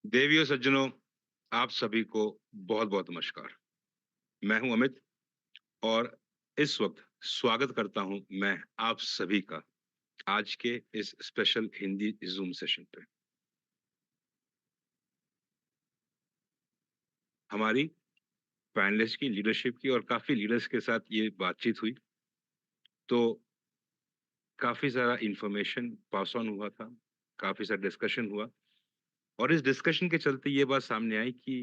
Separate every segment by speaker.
Speaker 1: देवियों सज्जनों, आप सभी को बहुत-बहुत नमस्कार। मैं हूं अमित और इस वक्त स्वागत करता हूं मैं आप सभी का आज के इस स्पेशल हिंदी ज़ूम सेशन पे। हमारी पैनलिस्ट की लीडरशिप की और काफ़ी लीडर्स के साथ ये बातचीत हुई, तो काफ़ी सारा इन्फॉर्मेशन पास ऑन हुआ था, काफ़ी सारा डिस्कशन हुआ और इस डिस्कशन के चलते ये बात सामने आई कि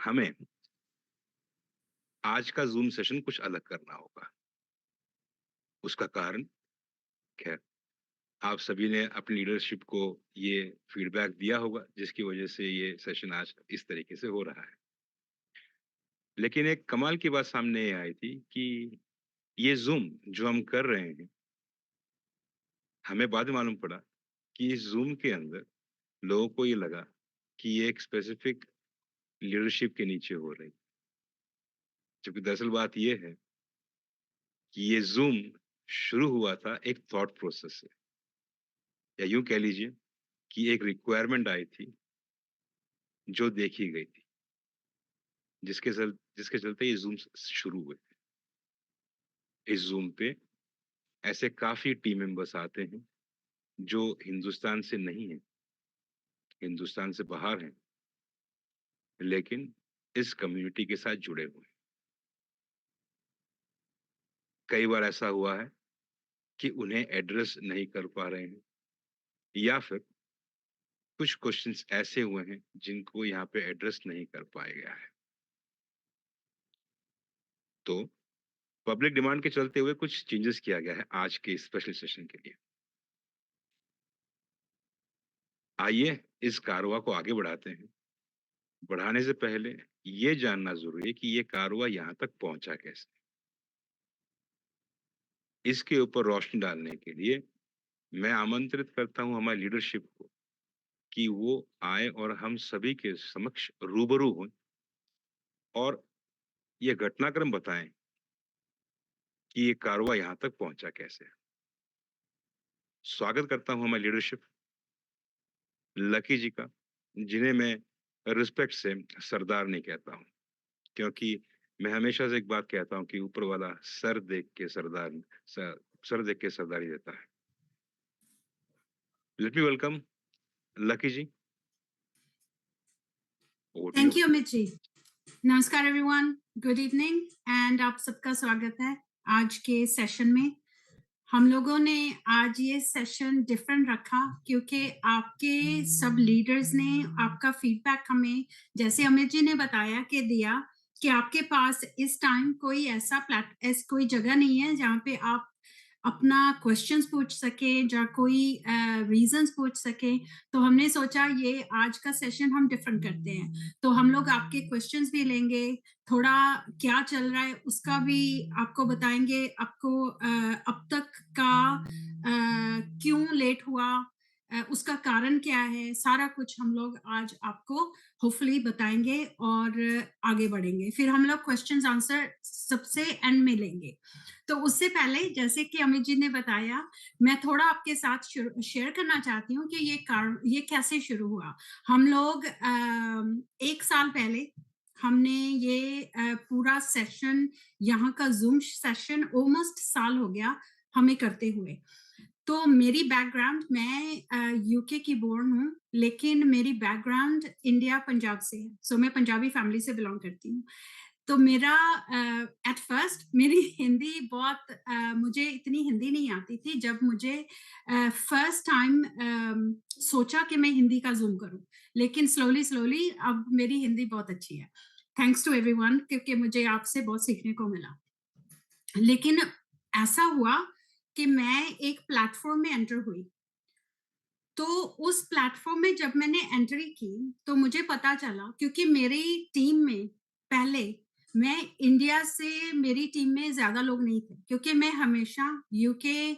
Speaker 1: हमें आज का ज़ूम सेशन कुछ अलग करना होगा। उसका कारण खैर आप सभी ने अपनी लीडरशिप को ये फीडबैक दिया होगा जिसकी वजह से ये सेशन आज इस तरीके से हो रहा है। लेकिन एक कमाल की बात सामने ये आई थी कि ये ज़ूम जो हम कर रहे हैं, हमें बाद में मालूम पड़ा कि इस ज़ूम के अंदर लोगों को ये लगा कि ये एक स्पेसिफिक लीडरशिप के नीचे हो रही। जबकि दरअसल बात ये है कि ये ज़ूम शुरू हुआ था एक थॉट प्रोसेस से या यूँ कह लीजिए कि एक रिक्वायरमेंट आई थी जो देखी गई थी, जिसके चलते ये ज़ूम्स शुरू हुए। इस ज़ूम पे ऐसे काफ़ी टीम मेंबर्स आते हैं, जो हिंदुस्तान से नहीं हैं, हिंदुस्तान से बाहर हैं, लेकिन इस कम्युनिटी के साथ जुड़े हुए हैं। कई बार ऐसा हुआ है कि उन्हें एड्रेस नहीं कर पा रहे हैं या फिर कुछ क्वेश्चंस ऐसे हुए हैं, जिनको यहाँ पे एड्रेस नहीं कर पाया गया है। तो पब्लिक डिमांड के चलते हुए कुछ चेंजेस किया गया है आज के स्पेशल सेशन के लिए। आइए इस कारवां को आगे बढ़ाते हैं। बढ़ाने से पहले ये जानना ज़रूरी है कि ये कारवां यहाँ तक पहुँचा कैसे? इसके ऊपर रोशनी डालने के लिए मैं आमंत्रित करता हूँ हमारी लीडरशिप को कि वो आए और हम सभी के समक्ष रूबरू हों और ये घटनाक्रम बताएं कि ये कारवां यहाँ तक पहुँचा कैसे। स्वागत करता हूँ हमारी लीडरशिप लकी जी का, जिन्हें मैं रिस्पेक्ट से सरदार नहीं कहता हूँ, क्योंकि मैं हमेशा से एक बात कहता हूँ कि ऊपर वाला सर देख के सर देख के सरदारी देता है। Let me welcome Lucky ji. Over to you.
Speaker 2: Thank you Amit ji. नमस्कार एवरीवन, गुड इवनिंग एंड आप सबका स्वागत है आज के सेशन में। हम लोगों ने आज ये सेशन डिफरेंट रखा क्योंकि आपके सब लीडर्स ने आपका फीडबैक हमें, जैसे अमित जी ने बताया कि दिया कि आपके पास इस टाइम कोई कोई जगह नहीं है जहाँ पे आप अपना क्वेश्चंस पूछ सके या कोई रीजंस पूछ सके। तो हमने सोचा ये आज का सेशन हम डिफरेंट करते हैं, तो हम लोग आपके क्वेश्चंस भी लेंगे, थोड़ा क्या चल रहा है उसका भी आपको बताएंगे, आपको अब तक का क्यों लेट हुआ, उसका कारण क्या है, सारा कुछ हम लोग आज आपको होपफुली बताएंगे और आगे बढ़ेंगे। फिर हम लोग क्वेश्चंस आंसर सबसे एंड में लेंगे। तो उससे पहले जैसे कि अमित जी ने बताया, मैं थोड़ा आपके साथ शेयर करना चाहती हूँ कि ये कैसे शुरू हुआ। हम लोग 1 साल पहले हमने ये पूरा सेशन, यहाँ का ज़ूम सेशन ऑलमोस्ट साल हो गया हमें करते हुए। तो मेरी बैकग्राउंड, मैं यूके की बोर्न हूँ, लेकिन मेरी बैकग्राउंड इंडिया पंजाब से है। सो मैं पंजाबी फैमिली से बिलोंग करती हूँ। तो मेरा एट फर्स्ट मेरी हिंदी बहुत मुझे इतनी हिंदी नहीं आती थी जब मुझे फर्स्ट टाइम सोचा कि मैं हिंदी का ज़ूम करूँ। लेकिन स्लोली स्लोली अब मेरी हिंदी बहुत अच्छी है, थैंक्स टू एवरीवन, क्योंकि मुझे आपसे बहुत सीखने को मिला। लेकिन ऐसा हुआ कि मैं एक प्लेटफॉर्म में एंटर हुई। तो उस प्लेटफॉर्म में जब मैंने एंट्री की तो मुझे पता चला, क्योंकि मेरी टीम में पहले मैं इंडिया से, मेरी टीम में ज्यादा लोग नहीं थे, क्योंकि मैं हमेशा यूके,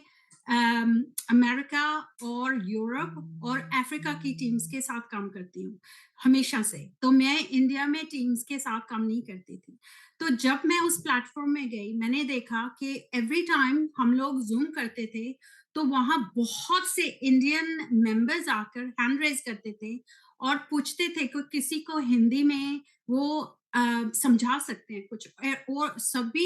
Speaker 2: अमेरिका और यूरोप और अफ्रीका की टीम्स के साथ काम करती हूँ हमेशा से। तो मैं इंडिया में टीम्स के साथ काम नहीं करती थी। तो जब मैं उस प्लेटफ़ॉर्म में गई, मैंने देखा कि एवरी टाइम हम लोग ज़ूम करते थे, तो वहाँ बहुत से इंडियन मेंबर्स आकर हैंड रेज़ करते थे और पूछते थे कि किसी को हिंदी में वो समझा सकते हैं कुछ। और सभी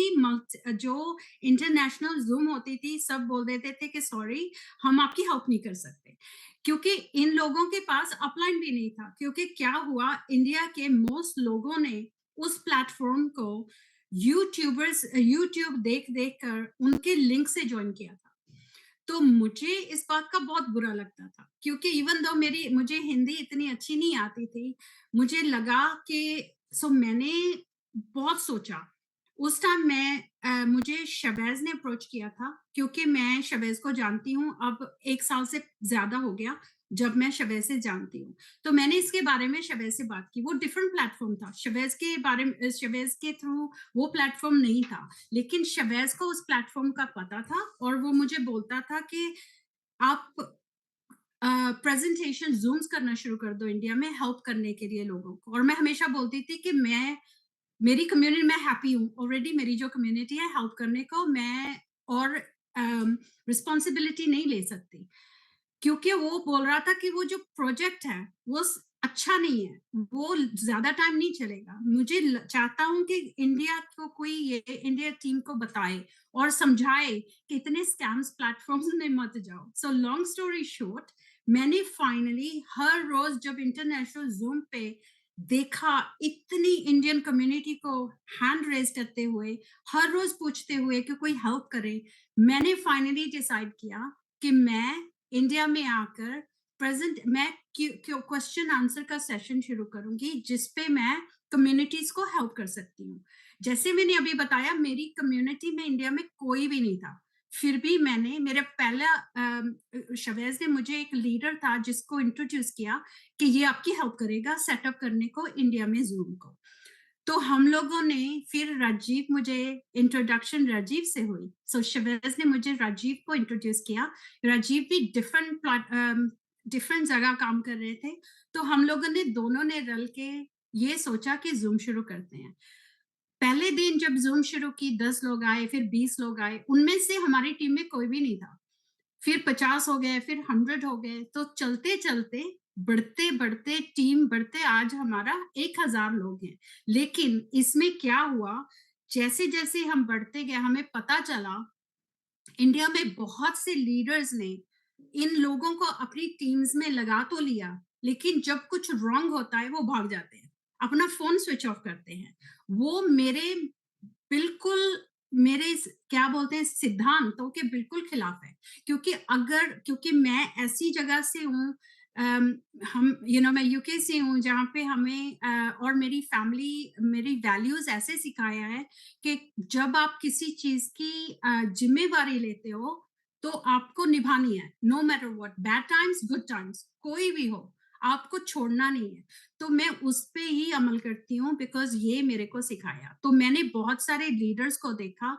Speaker 2: जो इंटरनेशनल ज़ूम होती थी, सब बोल देते थे कि सॉरी, हम आपकी हेल्प नहीं कर सकते। क्योंकि इन लोगों के पास अपलाइन भी नहीं था, क्योंकि क्या हुआ, इंडिया के मोस्ट लोगों ने उस प्लेटफ़ॉर्म को यूट्यूब देख-देख कर उनके लिंक से जॉइन किया था। तो मुझे इस बात का बहुत बुरा लगता था, क्योंकि इवन दो मुझे हिंदी इतनी अच्छी नहीं आती थी, मुझे लगा कि मैंने बहुत सोचा। उस टाइम मुझे शहबाज़ ने अप्रोच किया था, क्योंकि मैं शहबाज़ को जानती हूँ, अब 1 साल से ज़्यादा हो गया, जब मैं शहबाज़ से जानती हूँ। तो मैंने इसके बारे में शहबाज़ से बात की, वो डिफरेंट प्लेटफ़ॉर्म था, शहबाज़ के थ्रू वो प्लेटफ़ॉर्म नहीं था। लेकिन शहबाज़ को उस प्लेटफ़ॉर्म का पता था और वो मुझे बोलता था कि आप प्रेज़ेंटेशन ज़ूम्स करना शुरू कर दो इंडिया में हेल्प करने के लिए लोगों को। और मैं हमेशा बोलती थी कि मेरी कम्युनिटी में हैप्पी हूँ। ऑलरेडी मेरी जो कम्युनिटी है हेल्प करने को, मैं और रिस्पॉन्सिबिलिटी नहीं ले सकती। क्योंकि वो बोल रहा था कि वो जो प्रोजेक्ट है, वो अच्छा नहीं है, वो ज़्यादा टाइम नहीं चलेगा। मुझे चाहता हूँ कि इंडिया को कोई ये इंडिया टीम को बताए और समझाए कि इतने स्कैम्स प्लेटफॉर्म्स में मत जाओ। सो लॉन्ग स्टोरी शॉर्ट, मैंने फाइनली हर रोज जब इंटरनेशनल जूम पे देखा इतनी इंडियन कम्युनिटी को हैंड रेज करते हुए, हर रोज पूछते हुए कि कोई हेल्प करे, मैंने फाइनली डिसाइड किया कि मैं इंडिया में आकर मैं क्वेश्चन आंसर का सेशन शुरू करूंगी, जिसपे मैं कम्युनिटीज को हेल्प कर सकती हूँ। जैसे मैंने अभी बताया, मेरी कम्युनिटी में इंडिया में कोई भी नहीं था, फिर भी मैंने मेरा पहला शहबाज ने मुझे एक लीडर था जिसको इंट्रोड्यूस किया कि ये आपकी हेल्प करेगा सेटअप करने को इंडिया में जूम को। तो हम लोगों ने फिर मुझे इंट्रोडक्शन राजीव से हुई। शहबाज ने मुझे राजीव को इंट्रोड्यूस किया। राजीव भी डिफरेंट जगह काम कर रहे थे। तो हम लोगों ने दोनों ने रल के ये सोचा कि ज़ूम शुरू करते हैं। पहले दिन जब ज़ूम शुरू की, 10 लोग आए, फिर 20 लोग आए। उनमें से हमारी टीम में कोई भी नहीं था। फिर 50 हो गए, फिर 100 हो गए। तो चलते-चलते, बढ़ते-बढ़ते टीम बढ़ते आज हमारा 1000 लोग हैं। लेकिन इसमें क्या हुआ, जैसे-जैसे हम बढ़ते गए, हमें पता चला इंडिया में बहुत से लीडर्स ने इन लोगों को अपनी टीम्स में लगा तो लिया, लेकिन जब कुछ रॉन्ग होता है वो भाग जाते हैं, अपना फोन स्विच ऑफ करते हैं। वो बिल्कुल मेरे क्या बोलते हैं, सिद्धांतों के बिल्कुल खिलाफ है। क्योंकि मैं ऐसी जगह से हूँ, हम मैं यूके से हूँ, जहाँ पे हमें और मेरी फैमिली मेरी वैल्यूज ऐसे सिखाया है कि जब आप किसी चीज की जिम्मेवारी लेते हो, तो आपको निभानी है, no matter what, bad times good times कोई भी हो, आपको छोड़ना नहीं है। तो मैं उस पे ही अमल करती हूँ, बिकॉज ये मेरे को सिखाया। तो मैंने बहुत सारे लीडर्स को देखा,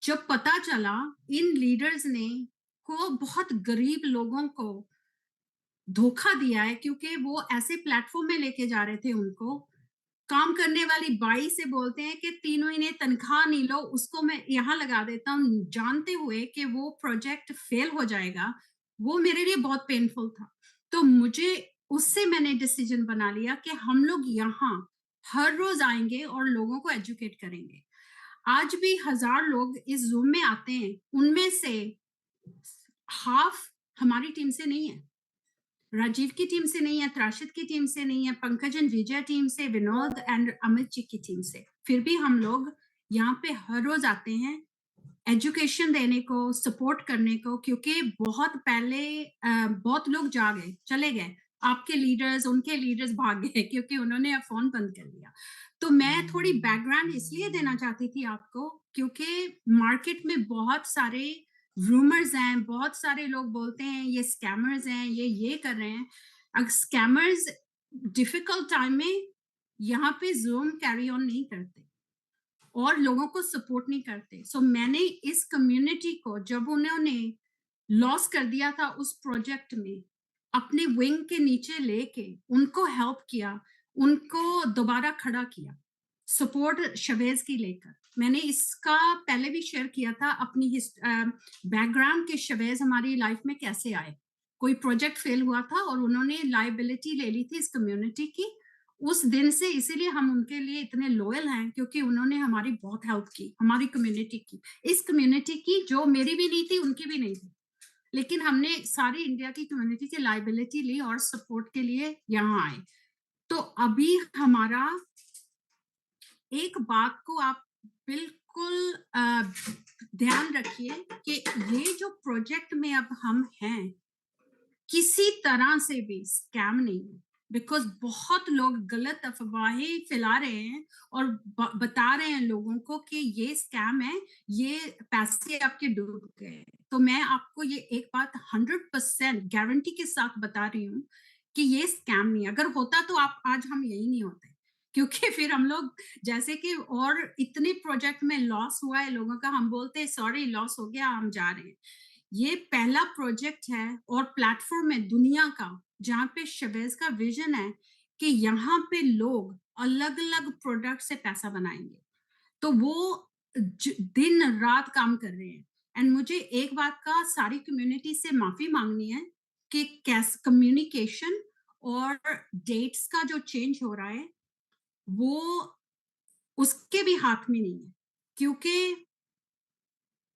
Speaker 2: जब पता चला इन लीडर्स ने को बहुत गरीब लोगों को धोखा दिया है, क्योंकि वो ऐसे प्लेटफॉर्म में लेके जा रहे थे उनको, काम करने वाली बाई से बोलते हैं कि 3 महीने तनख्वाह नहीं लो, उसको मैं यहाँ लगा देता हूँ, जानते हुए कि वो प्रोजेक्ट फेल हो जाएगा। वो मेरे लिए बहुत पेनफुल था। तो उससे मैंने डिसीजन बना लिया कि हम लोग यहाँ हर रोज आएंगे और लोगों को एजुकेट करेंगे। आज भी 1000 लोग इस ज़ूम में आते हैं, उनमें से हाफ हमारी टीम से नहीं है। राजीव की टीम से नहीं है, त्राशिद की टीम से नहीं है, पंकज एंड विजय टीम से, विनोद एंड अमित जी की टीम से। फिर भी हम लोग यहाँ पे हर रोज आते हैं एजुकेशन देने को, सपोर्ट करने को, क्योंकि बहुत पहले बहुत लोग चले गए। आपके लीडर्स, उनके लीडर्स भाग गए क्योंकि उन्होंने अब फोन बंद कर दिया। तो मैं थोड़ी बैकग्राउंड इसलिए देना चाहती थी आपको, क्योंकि मार्केट में बहुत सारे रूमर्स हैं, बहुत सारे लोग बोलते हैं ये स्कैमर्स हैं, ये कर रहे हैं। अगर स्कैमर्स डिफिकल्ट टाइम में यहाँ पे ज़ूम कैरी ऑन नहीं करते और लोगों को सपोर्ट नहीं करते। मैंने इस कम्युनिटी को, जब उन्होंने लॉस कर दिया था उस प्रोजेक्ट में, अपने विंग के नीचे लेके उनको हेल्प किया, उनको दोबारा खड़ा किया। सपोर्ट शवेज़ की लेकर। मैंने इसका पहले भी शेयर किया था अपनी बैकग्राउंड कि शवेज़ हमारी लाइफ में कैसे आए। कोई प्रोजेक्ट फेल हुआ था और उन्होंने लायबिलिटी ले ली थी इस कम्युनिटी की। उस दिन से इसीलिए हम उनके लिए इतने लॉयल हैं क्योंकि उन्होंने हमारी बहुत हेल्प की, हमारी कम्युनिटी की। इस कम्युनिटी की जो मेरी भी नहीं थी, उनकी भी नहीं थी। लेकिन हमने सारी इंडिया की कम्युनिटी की लायबिलिटी ली और सपोर्ट के लिए यहाँ आए। तो अभी हमारा एक बात को आप बिल्कुल ध्यान रखिए कि ये जो प्रोजेक्ट में अब हम हैं, किसी तरह से भी स्कैम नहीं है। बिकॉज़ बहुत लोग गलत अफ़वाहें फैला रहे हैं और बता रहे हैं लोगों को कि ये स्कैम है, ये पैसे आपके डूब गए। तो मैं आपको ये एक बात 100% गारंटी के साथ बता रही हूँ कि ये स्कैम नहीं है। अगर होता तो आप आज हम यही नहीं होते। क्योंकि फिर हम लोग जैसे कि और इतने प्रोजेक्ट में लॉस हुआ है लोगों का, हम बोलते हैं सॉरी लॉस हो गया, हम जा रहे हैं। ये पहला प्रोजेक्ट है और प्लेटफ़ॉर्म है दुनिया का, जहाँ पे शवेज़ का विज़न है कि यहाँ पे लोग अलग-अलग प्रोडक्ट से पैसा बनाएँगे। तो वो दिन-रात काम कर रहे हैं एंड मुझे एक बात का सारी कम्युनिटी से माफ़ी माँगनी है कि कैस कम्युनिकेशन और डेट्स का जो चेंज हो रहा है, वो उसके भी हाथ में नहीं है। क्योंकि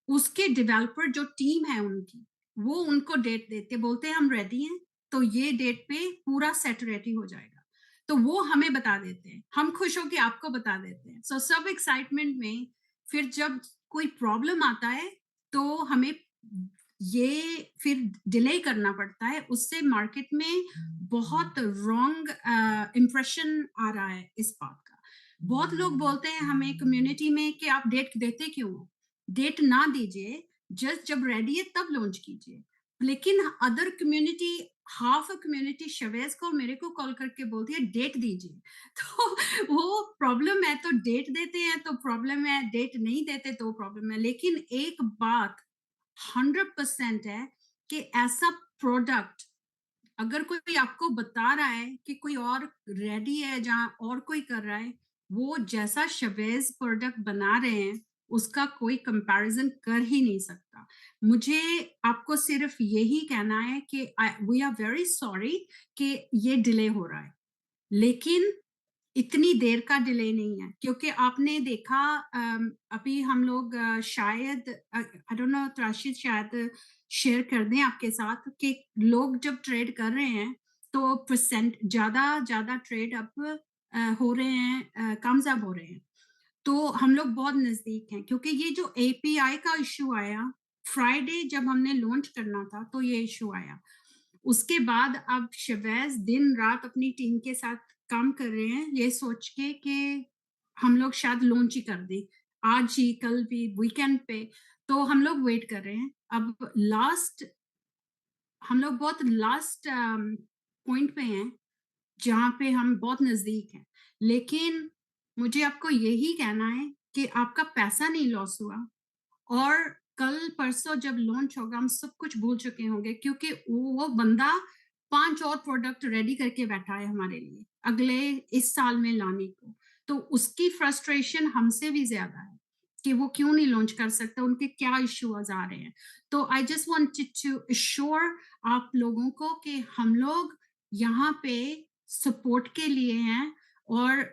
Speaker 2: उसके डेवलपर जो टीम है उनकी, वो उनको डेट देते बोलते हैं हम रेडी हैं, तो ये डेट पे पूरा सेट रेडी हो जाएगा। तो वो हमें बता देते हैं। हम खुश होके आपको बता देते हैं। सो सब एक्साइटमेंट में फिर जब कोई प्रॉब्लम आता है, तो हमें ये फिर डिले करना पड़ता है। उससे मार्केट में बहुत रॉन्ग इंप्रेशन आ रहा है इस बात का। बहुत लोग बोलते हैं हमें कम्युनिटी में कि आप डेट देते क्यों हो? डेट ना दीजिए, जस्ट जब रेडी है तब लॉन्च कीजिए। लेकिन other community half a community Shavez को मेरे को कॉल करके बोलती है डेट दीजिए। तो वो प्रॉब्लम है तो डेट देते हैं तो प्रॉब्लम है, डेट नहीं देते तो प्रॉब्लम है। लेकिन एक बात 100% है कि ऐसा प्रोडक्ट अगर कोई आपको बता रहा है कि कोई और रेडी है जहाँ और कोई कर रहा है, वो जैसा शवेज़ प्रोडक्ट बना रहे हैं, उसका कोई कंपैरिज़न कर ही नहीं सकता। मुझे आपको सिर्फ़ यही कहना है कि वी आर वेरी सॉरी कि ये डिले हो रहा है। लेकिन इतनी देर का डिले नहीं है क्योंकि आपने देखा अभी हम लोग शायद आई डोंट नो राशिद शायद शेयर कर दें आपके साथ कि लोग जब ट्रेड कर रहे हैं तो परसेंट ज़्यादा ट्रेड अब हो रहे हैं कामयाब हो रहे हैं। तो हम लोग बहुत नज़दीक हैं क्योंकि ये जो एपीआई का इश्यू आया, फ्राइडे जब हमने लॉन्च करना था तो ये इश्यू आया। उसके बाद अब शवेज़ दिन-रात अपनी टीम के साथ काम कर रहे हैं, ये सोच के कि हम लोग शायद लॉन्च ही कर दें, आज ही, कल भी, वीकेंड पे। तो हम लोग वेट कर रहे हैं। अब हम लोग बहुत लास्ट पॉइंट पे हैं, जहाँ पे हम बहुत नज़दीक हैं। लेकिन मुझे आपको यही कहना है कि आपका पैसा नहीं लॉस हुआ और कल-परसों जब लॉन्च होगा, हम सब कुछ भूल चुके होंगे क्योंकि वो बंदा 5 और प्रोडक्ट रेडी करके बैठा है हमारे लिए, अगले इस साल में लाने को। तो उसकी फ्रस्ट्रेशन हमसे भी ज़्यादा है कि वो क्यों नहीं लॉन्च कर सकता, उनके क्या इश्यूज़ आ रहे हैं। तो I just wanted to assure आप लोगों को कि हम लोग यहाँ पे सपोर्ट के लिए हैं और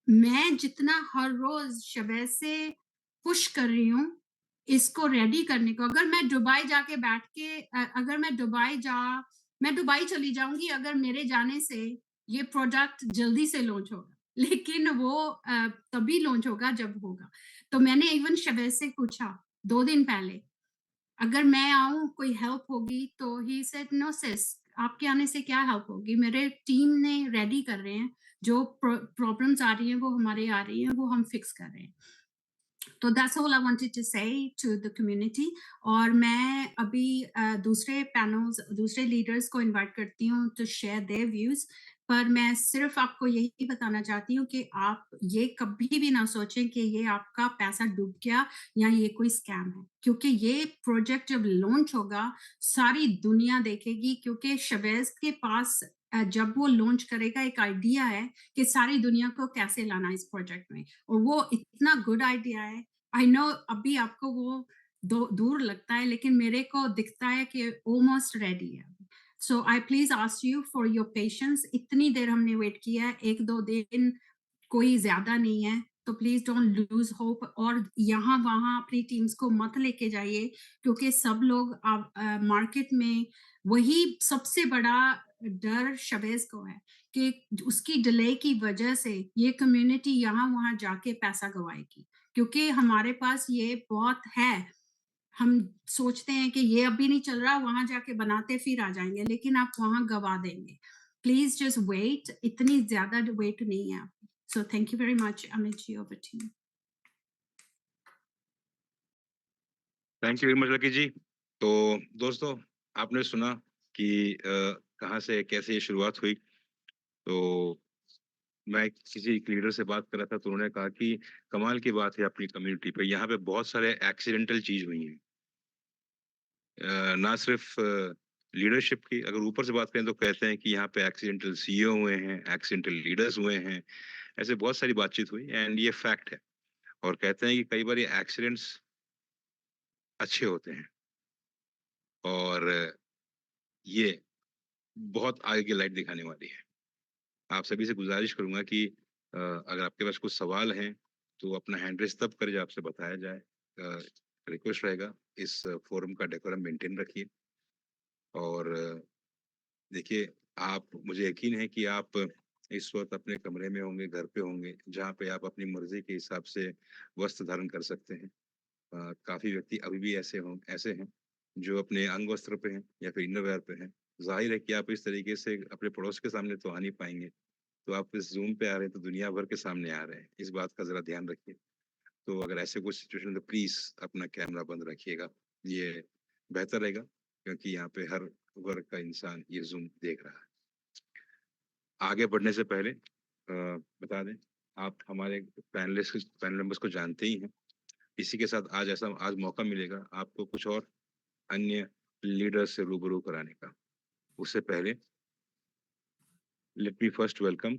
Speaker 2: मैं जितना हर रोज़ शबे से पुश कर रही हूँ, इसको रेडी करने को। अगर मैं दुबई जाके बैठ के अगर मैं दुबई चली जाऊँगी अगर मेरे जाने से ये प्रोडक्ट जल्दी से लॉन्च होगा। लेकिन वो तभी लॉन्च होगा जब होगा। तो मैंने इवन शबे से पूछा 2 दिन पहले अगर मैं आऊँ कोई हेल्प होगी तो ही सेड नो सिस आपके आने से क्या हेल्प होगी मेरे टीम ने रेडी कर रहे हैं जो प्रॉब्लम्स आ रही हैं वो हमारे आ रही हैं वो हम फिक्स कर रहे हैं तो that's all I wanted to say to the community और मैं अभी दूसरे पैनल्स दूसरे लीडर्स को इनवाइट करती हूँ टू शेयर देयर व्यूज पर मैं सिर्फ आपको यही बताना चाहती हूँ कि आप ये कभी भी ना सोचें कि ये आपका पैसा डूब गया या ये कोई स्कैम है क्योंकि ये प्रोजेक्ट जब लॉन्च होगा सारी दुनिया देखेगी क्योंकि शवेज के पास जब वो लॉन्च करेगा एक आइडिया है कि सारी दुनिया को कैसे लाना इस प्रोजेक्ट में, और वो इतना गुड आइडिया है। आई नो अभी आपको वो दूर लगता है, लेकिन मेरे को दिखता है कि ऑलमोस्ट रेडी है। So I please ask you for your patience. इतनी देर हमने वेट किया है, 1-2 दिन कोई ज्यादा नहीं है, तो प्लीज डोंट लूज होप। और यहाँ वहाँ अपनी टीम्स को मत लेके जाइए, क्योंकि सब लोग मार्केट में वही सबसे बड़ा डर शबेज को है कि उसकी डिले की वजह से ये कम्युनिटी यहाँ वहाँ जाके पैसा गवाएगी, क्योंकि हमारे पास ये बहुत है। हम सोचते हैं कि ये अभी नहीं चल रहा, वहां जाके बनाते फिर आ जाएंगे, लेकिन आप वहां गवा देंगे। प्लीज जस्ट वेट, इतनी ज्यादा वेट नहीं है। So thank you very much Amit ji, over to you.
Speaker 1: Thank you very much Lucky ji. तो दोस्तों, आपने सुना कि कहाँ से कैसे ये शुरुआत हुई। तो मैं किसी एक लीडर से बात कर रहा था, तो उन्होंने कहा कि कमाल की बात है अपनी कम्युनिटी पे, यहाँ पे बहुत सारे एक्सीडेंटल चीज हुई हैं। ना सिर्फ लीडरशिप की, अगर ऊपर से बात करें तो कहते हैं कि यहाँ पे एक्सीडेंटल सीईओ हुए हैं, एक्सीडेंटल लीडर्स हुए हैं। ऐसे बहुत सारी बातचीत हुई एंड ये फैक्ट है। और कहते हैं कि कई बार ये एक्सीडेंट्स अच्छे होते हैं और ये बहुत आगे की लाइट दिखाने वाली है। आप सभी से गुजारिश करूंगा कि अगर आपके पास कुछ सवाल हैं तो अपना हैंड रेस तब करें जब आपसे बताया जाए। रिक्वेस्ट रहेगा, इस फोरम का डेकोरम मेंटेन रखिए। और देखिए, आप, मुझे यकीन है कि आप इस वक्त अपने कमरे में होंगे, घर पे होंगे, जहाँ पे आप अपनी मर्जी के हिसाब से वस्त्र धारण कर सकते हैं। काफी व्यक्ति अभी भी ऐसे हैं जो अपने अंग वस्त्र पे हैं या फिर इनरवेयर पे हैं। जाहिर है कि आप इस तरीके से अपने पड़ोस के सामने तो आ नहीं पाएंगे, तो आप इस जूम पे आ रहे हैं तो दुनिया भर के सामने आ रहे हैं, इस बात का जरा ध्यान रखिए। तो अगर ऐसे कुछ सिचुएशन तो प्लीज अपना कैमरा बंद रखिएगा, ये बेहतर रहेगा, क्योंकि यहाँ पे हर वर्ग का इंसान ये जूम देख रहा है। आगे बढ़ने से पहले बता दें, आप हमारे पैनल मेंबर्स को जानते ही हैं। इसी के साथ आज मौका मिलेगा आपको कुछ और अन्य लीडर से रूबरू कराने का। उससे पहले लेट मी फर्स्ट वेलकम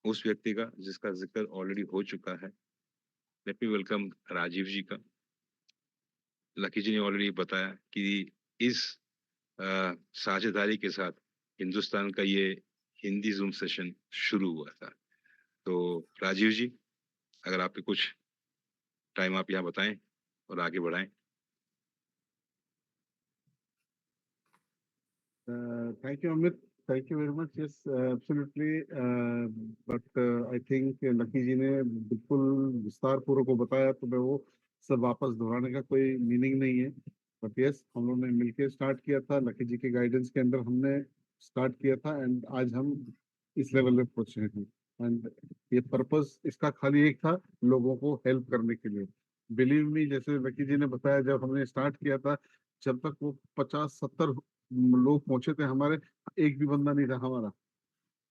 Speaker 1: उस व्यक्ति का जिसका जिक्र ऑलरेडी हो चुका है। लेट मी वेलकम राजीव जी का। लकी जी ने ऑलरेडी बताया कि इस साझेदारी के साथ हिंदुस्तान का ये हिंदी जूम सेशन शुरू हुआ था। तो राजीव जी, अगर आपके कुछ टाइम आप यहाँ बताएं और आगे बढ़ाएं।
Speaker 3: Thank you, Amit. Thank you very much. Yes, absolutely. But I think Lucky ji ने बिल्कुल विस्तार पूर्वक को बताया, तो मैं वो सब वापस दोहराने का कोई मीनिंग नहीं है। बट यस, हम लोगों ने मिलकर स्टार्ट किया था, लकी जी के गाइडेंस के अंदर हमने स्टार्ट किया था, एंड आज हम इस लेवल में पहुंचे हैं। एंड ये पर्पस इसका खाली एक था, लोगों को हेल्प करने के लिए। बिलीव मी, जैसे लकी जी ने बताया, जब हमने स्टार्ट किया था, जब तक वो 50-70 लोग पहुंचे थे हमारे, एक भी बंदा नहीं था हमारा,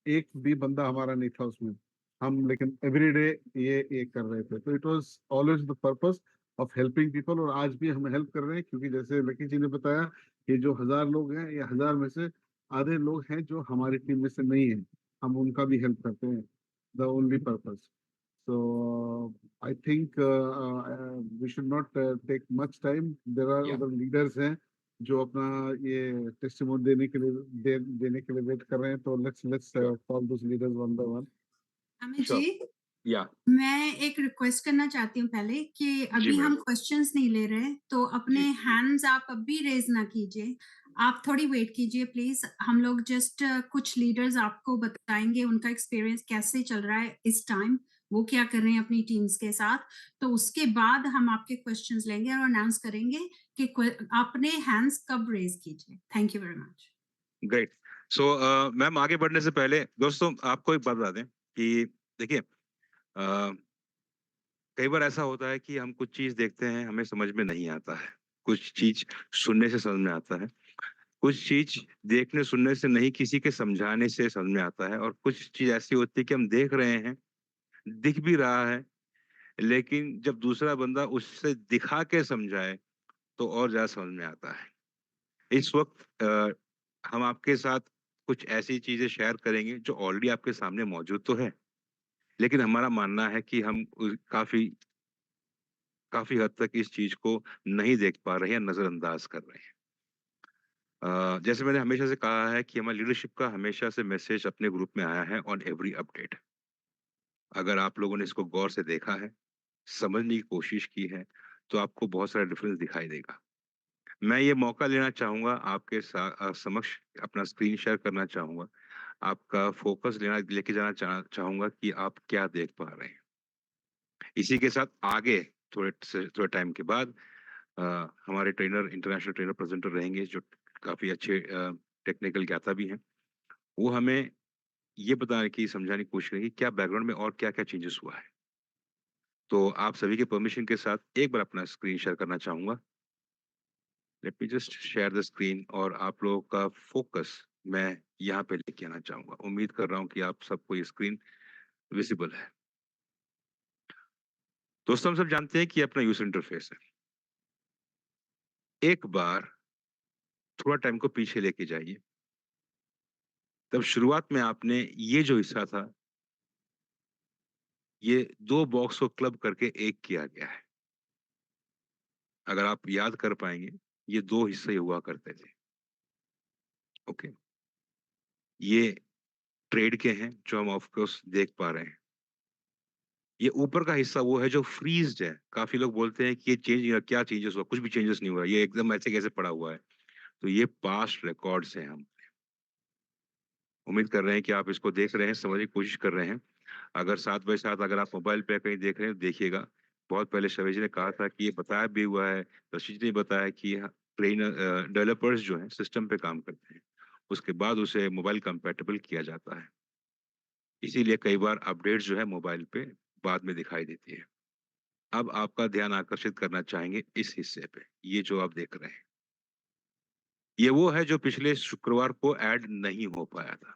Speaker 3: एक भी बंदा हमारा नहीं था उसमें। हम लेकिन एवरीडे ये कर रहे थे, तो it was always the purpose of helping people. और आज भी हम हेल्प कर रहे हैं, क्योंकि जैसे लकी जी ने बताया, ये जो 1000 लोग हैं, ये 1000 में से आधे लोग हैं जो हमारी टीम में से नहीं है, हम उनका भी हेल्प करते हैं। The only purpose. So I think we should not take much time. There are
Speaker 1: या
Speaker 3: other leaders हैं जो अपना ये टेस्टिमोनी देने के लिए देने के लिए वेट कर रहे हैं, तो let's
Speaker 1: sure,
Speaker 3: call those leaders one by one.
Speaker 2: Amit
Speaker 1: sure,
Speaker 2: ji,
Speaker 1: या
Speaker 2: मैं एक रिक्वेस्ट करना चाहती हूँ पहले कि
Speaker 1: जी
Speaker 2: अभी हम
Speaker 1: मैडम,
Speaker 2: क्वेश्चंस नहीं ले रहे, तो अपने
Speaker 1: जी
Speaker 2: हैंड्स आप अभी रेज ना कीजिए। आप थोड़ी वेट कीजिए प्लीज। हम लोग जस्ट कुछ लीडर्स आपको बताएंगे उनका एक्सपीरियंस कैसे चल रहा है इस टाइम, वो क्या कर रहे हैं अपनी टीम्स के साथ। तो उसके बाद हम आपके क्वेश्चंस लेंगे और अनाउंस करेंगे कि अपने हैंड्स कब रेज कीजिए। Thank you very much.
Speaker 1: Great. So ma'am, आगे बढ़ने से पहले दोस्तों आपको एक बात बता दें कि देखिए, कई बार ऐसा होता है कि हम कुछ चीज देखते हैं, हमें समझ में नहीं आता है। कुछ चीज सुनने से समझ में आता है, कुछ चीज देखने सुनने से नहीं, किसी के समझाने से समझ में आता है। और कुछ चीज ऐसी होती है कि हम देख रहे हैं, दिख भी रहा है, लेकिन जब दूसरा बंदा उससे दिखा के समझाए तो और ज्यादा समझ में आता है। इस वक्त हम आपके साथ कुछ ऐसी चीज़ें शेयर करेंगे जो ऑलरेडी आपके सामने मौजूद तो है, लेकिन हमारा मानना है कि हम काफ़ी काफ़ी हद तक इस चीज़ को नहीं देख पा रहे हैं, नज़रअंदाज कर रहे हैं। जैसे मैंने हमेशा से कहा है कि हमारी लीडरशिप का हमेशा से मैसेज अपने ग्रुप में आया है ऑन एवरी अपडेट। अगर आप लोगों ने इसको गौर से देखा है, समझने की कोशिश की है, तो आपको बहुत सारा डिफरेंस दिखाई देगा। मैं ये मौका लेना चाहूँगा आपके समक्ष अपना स्क्रीन शेयर करना चाहूँगा। आपका फ़ोकस लेके जाना चाहूँगा कि आप क्या देख पा रहे हैं। इसी के साथ आगे थोड़े टाइम के बाद अ, हमारे ट्रेनर इंटरनेशनल ट्रेनर प्रेज़ेंटर रहेंगे जो काफ़ी अच्छे टेक्निकल ज्ञाता भी हैं। वो हमें ये बताने की समझाने की कोशिश करेंगे कि क्या बैकग्राउंड में और क्या-क्या चेंजेस हुआ है। तो आप सभी के परमिशन के साथ एक बार अपना स्क्रीन शेयर करना चाहूँगा। Let me just share the screen और आप लोगों का फ़ोकस मैं यहाँ पे लेके आना चाहूँगा। उम्मीद कर रहा हूँ कि आप सबको ये स्क्रीन विज़िबल है। दोस्तों, हम सब जानते हैं कि ये अपना यूज़र इंटरफ़ेस है। एक बार थोड़ा टाइम को पीछे लेके जाइए। तब शुरुआत में आपने ये जो हिस्सा था, ये 2 बॉक्स को क्लब करके एक किया गया है। अगर आप याद कर पाएँगे, ये 2 हिस्से हुआ करते थे। ओके? ये ट्रेड के हैं, जो हम ऑफ कोर्स देख पा रहे हैं। ये ऊपर का हिस्सा वो है जो फ्रीज़्ड है। काफ़ी लोग बोलते हैं कि ये क्या चेंजेस हुआ? कुछ भी चेंजेस नहीं हुआ। ये एकदम ऐसे कैसे पड़ा हुआ है? तो ये पास्ट रिकॉर्ड्स हैं हम। उम्मीद कर रहे हैं कि आप इसको देख रहे हैं, समझने की कोशिश कर रहे हैं। अगर साथ बाय साथ अगर आप मोबाइल पे कहीं देख रहे हैं, देखिएगा। बहुत पहले शैलेश जी ने कहा था कि ये बताया भी हुआ है, रशीद ने बताया कि डेवलपर्स जो हैं सिस्टम पे काम करते हैं। उसके बाद उसे मोबाइल कंपैटिबल किया जाता है। इसीलिए कई बार अपडेट्स जो है मोबाइल पे बाद में दिखाई देती है। अब आपका ध्यान आकर्षित करना चाहेंगे इस हिस्से पे, ये जो आप देख रहे हैं। ये वो है जो पिछले शुक्रवार को ऐड नहीं हो पाया था।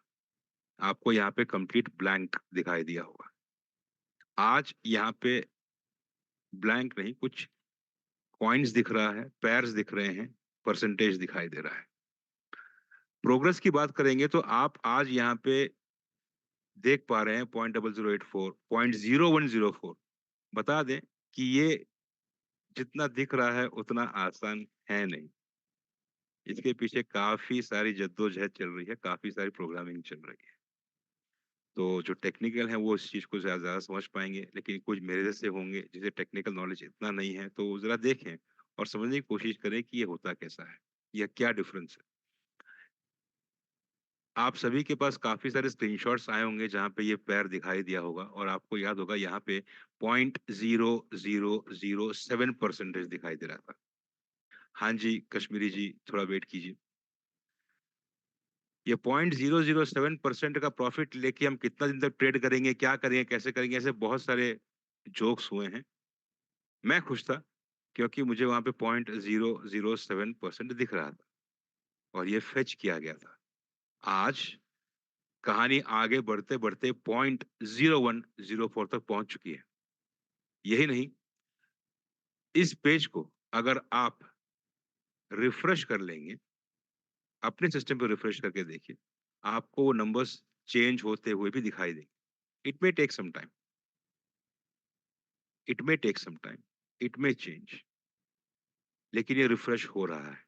Speaker 1: आपको यहाँ पे कंप्लीट ब्लैंक दिखाई दिया होगा। आज यहाँ पे ब्लैंक नहीं, कुछ कॉइन्स दिख रहा है, पेयर्स दिख रहे हैं, परसेंटेज दिखाई दे रहा है। प्रोग्रेस की बात करेंगे तो आप आज यहाँ पे देख पा रहे हैं 0.0084, 0.0104। बता दें कि ये जितना दिख रहा है उतना आसान है नहीं। इसके पीछे काफ़ी सारी जद्दोजहद चल रही है, काफ़ी सारी प्रोग्रामिंग चल रही है। तो जो टेक्निकल हैं वो इस चीज़ को ज़्यादा समझ पाएँगे, लेकिन कुछ मेरे जैसे होंगे जिसे टेक्निकल नॉलेज इतना नहीं है, तो ज़रा देखें और समझने की कोशिश करें कि ये होता कैसा है? या क्या डिफ़रेंस है? आप सभी के पास काफ़ी सारे स्क्रीनशॉट्स आए होंगे जहाँ पे ये पेयर दिखाई दिया होगा और आपको याद होगा यहाँ पे 0.0007% दिखाई दे रहा था। हाँ जी, कश्मीरी जी, थोड़ा वेट कीजिए। ये 0.007% का प्रॉफिट लेके हम कितना दिन तक ट्रेड करेंगे, क्या करेंगे, कैसे करेंगे, ऐसे बहुत सारे जोक्स हुए हैं। मैं खुश था क्योंकि मुझे वहाँ पे 0.007% दिख रहा था और ये फेच किया गया था। आज कहानी आगे बढ़ते-बढ़ते 0.0104 तक पहुँच चुकी है। यही नहीं, इस पेज को अगर आप रिफ्रेश कर लेंगे, अपने सिस्टम पे रिफ्रेश करके देखिए, आपको वो नंबर्स चेंज होते हुए भी दिखाई देंगे। It may take some time, it may take some time, it may change, लेकिन ये रिफ्रेश हो रहा है।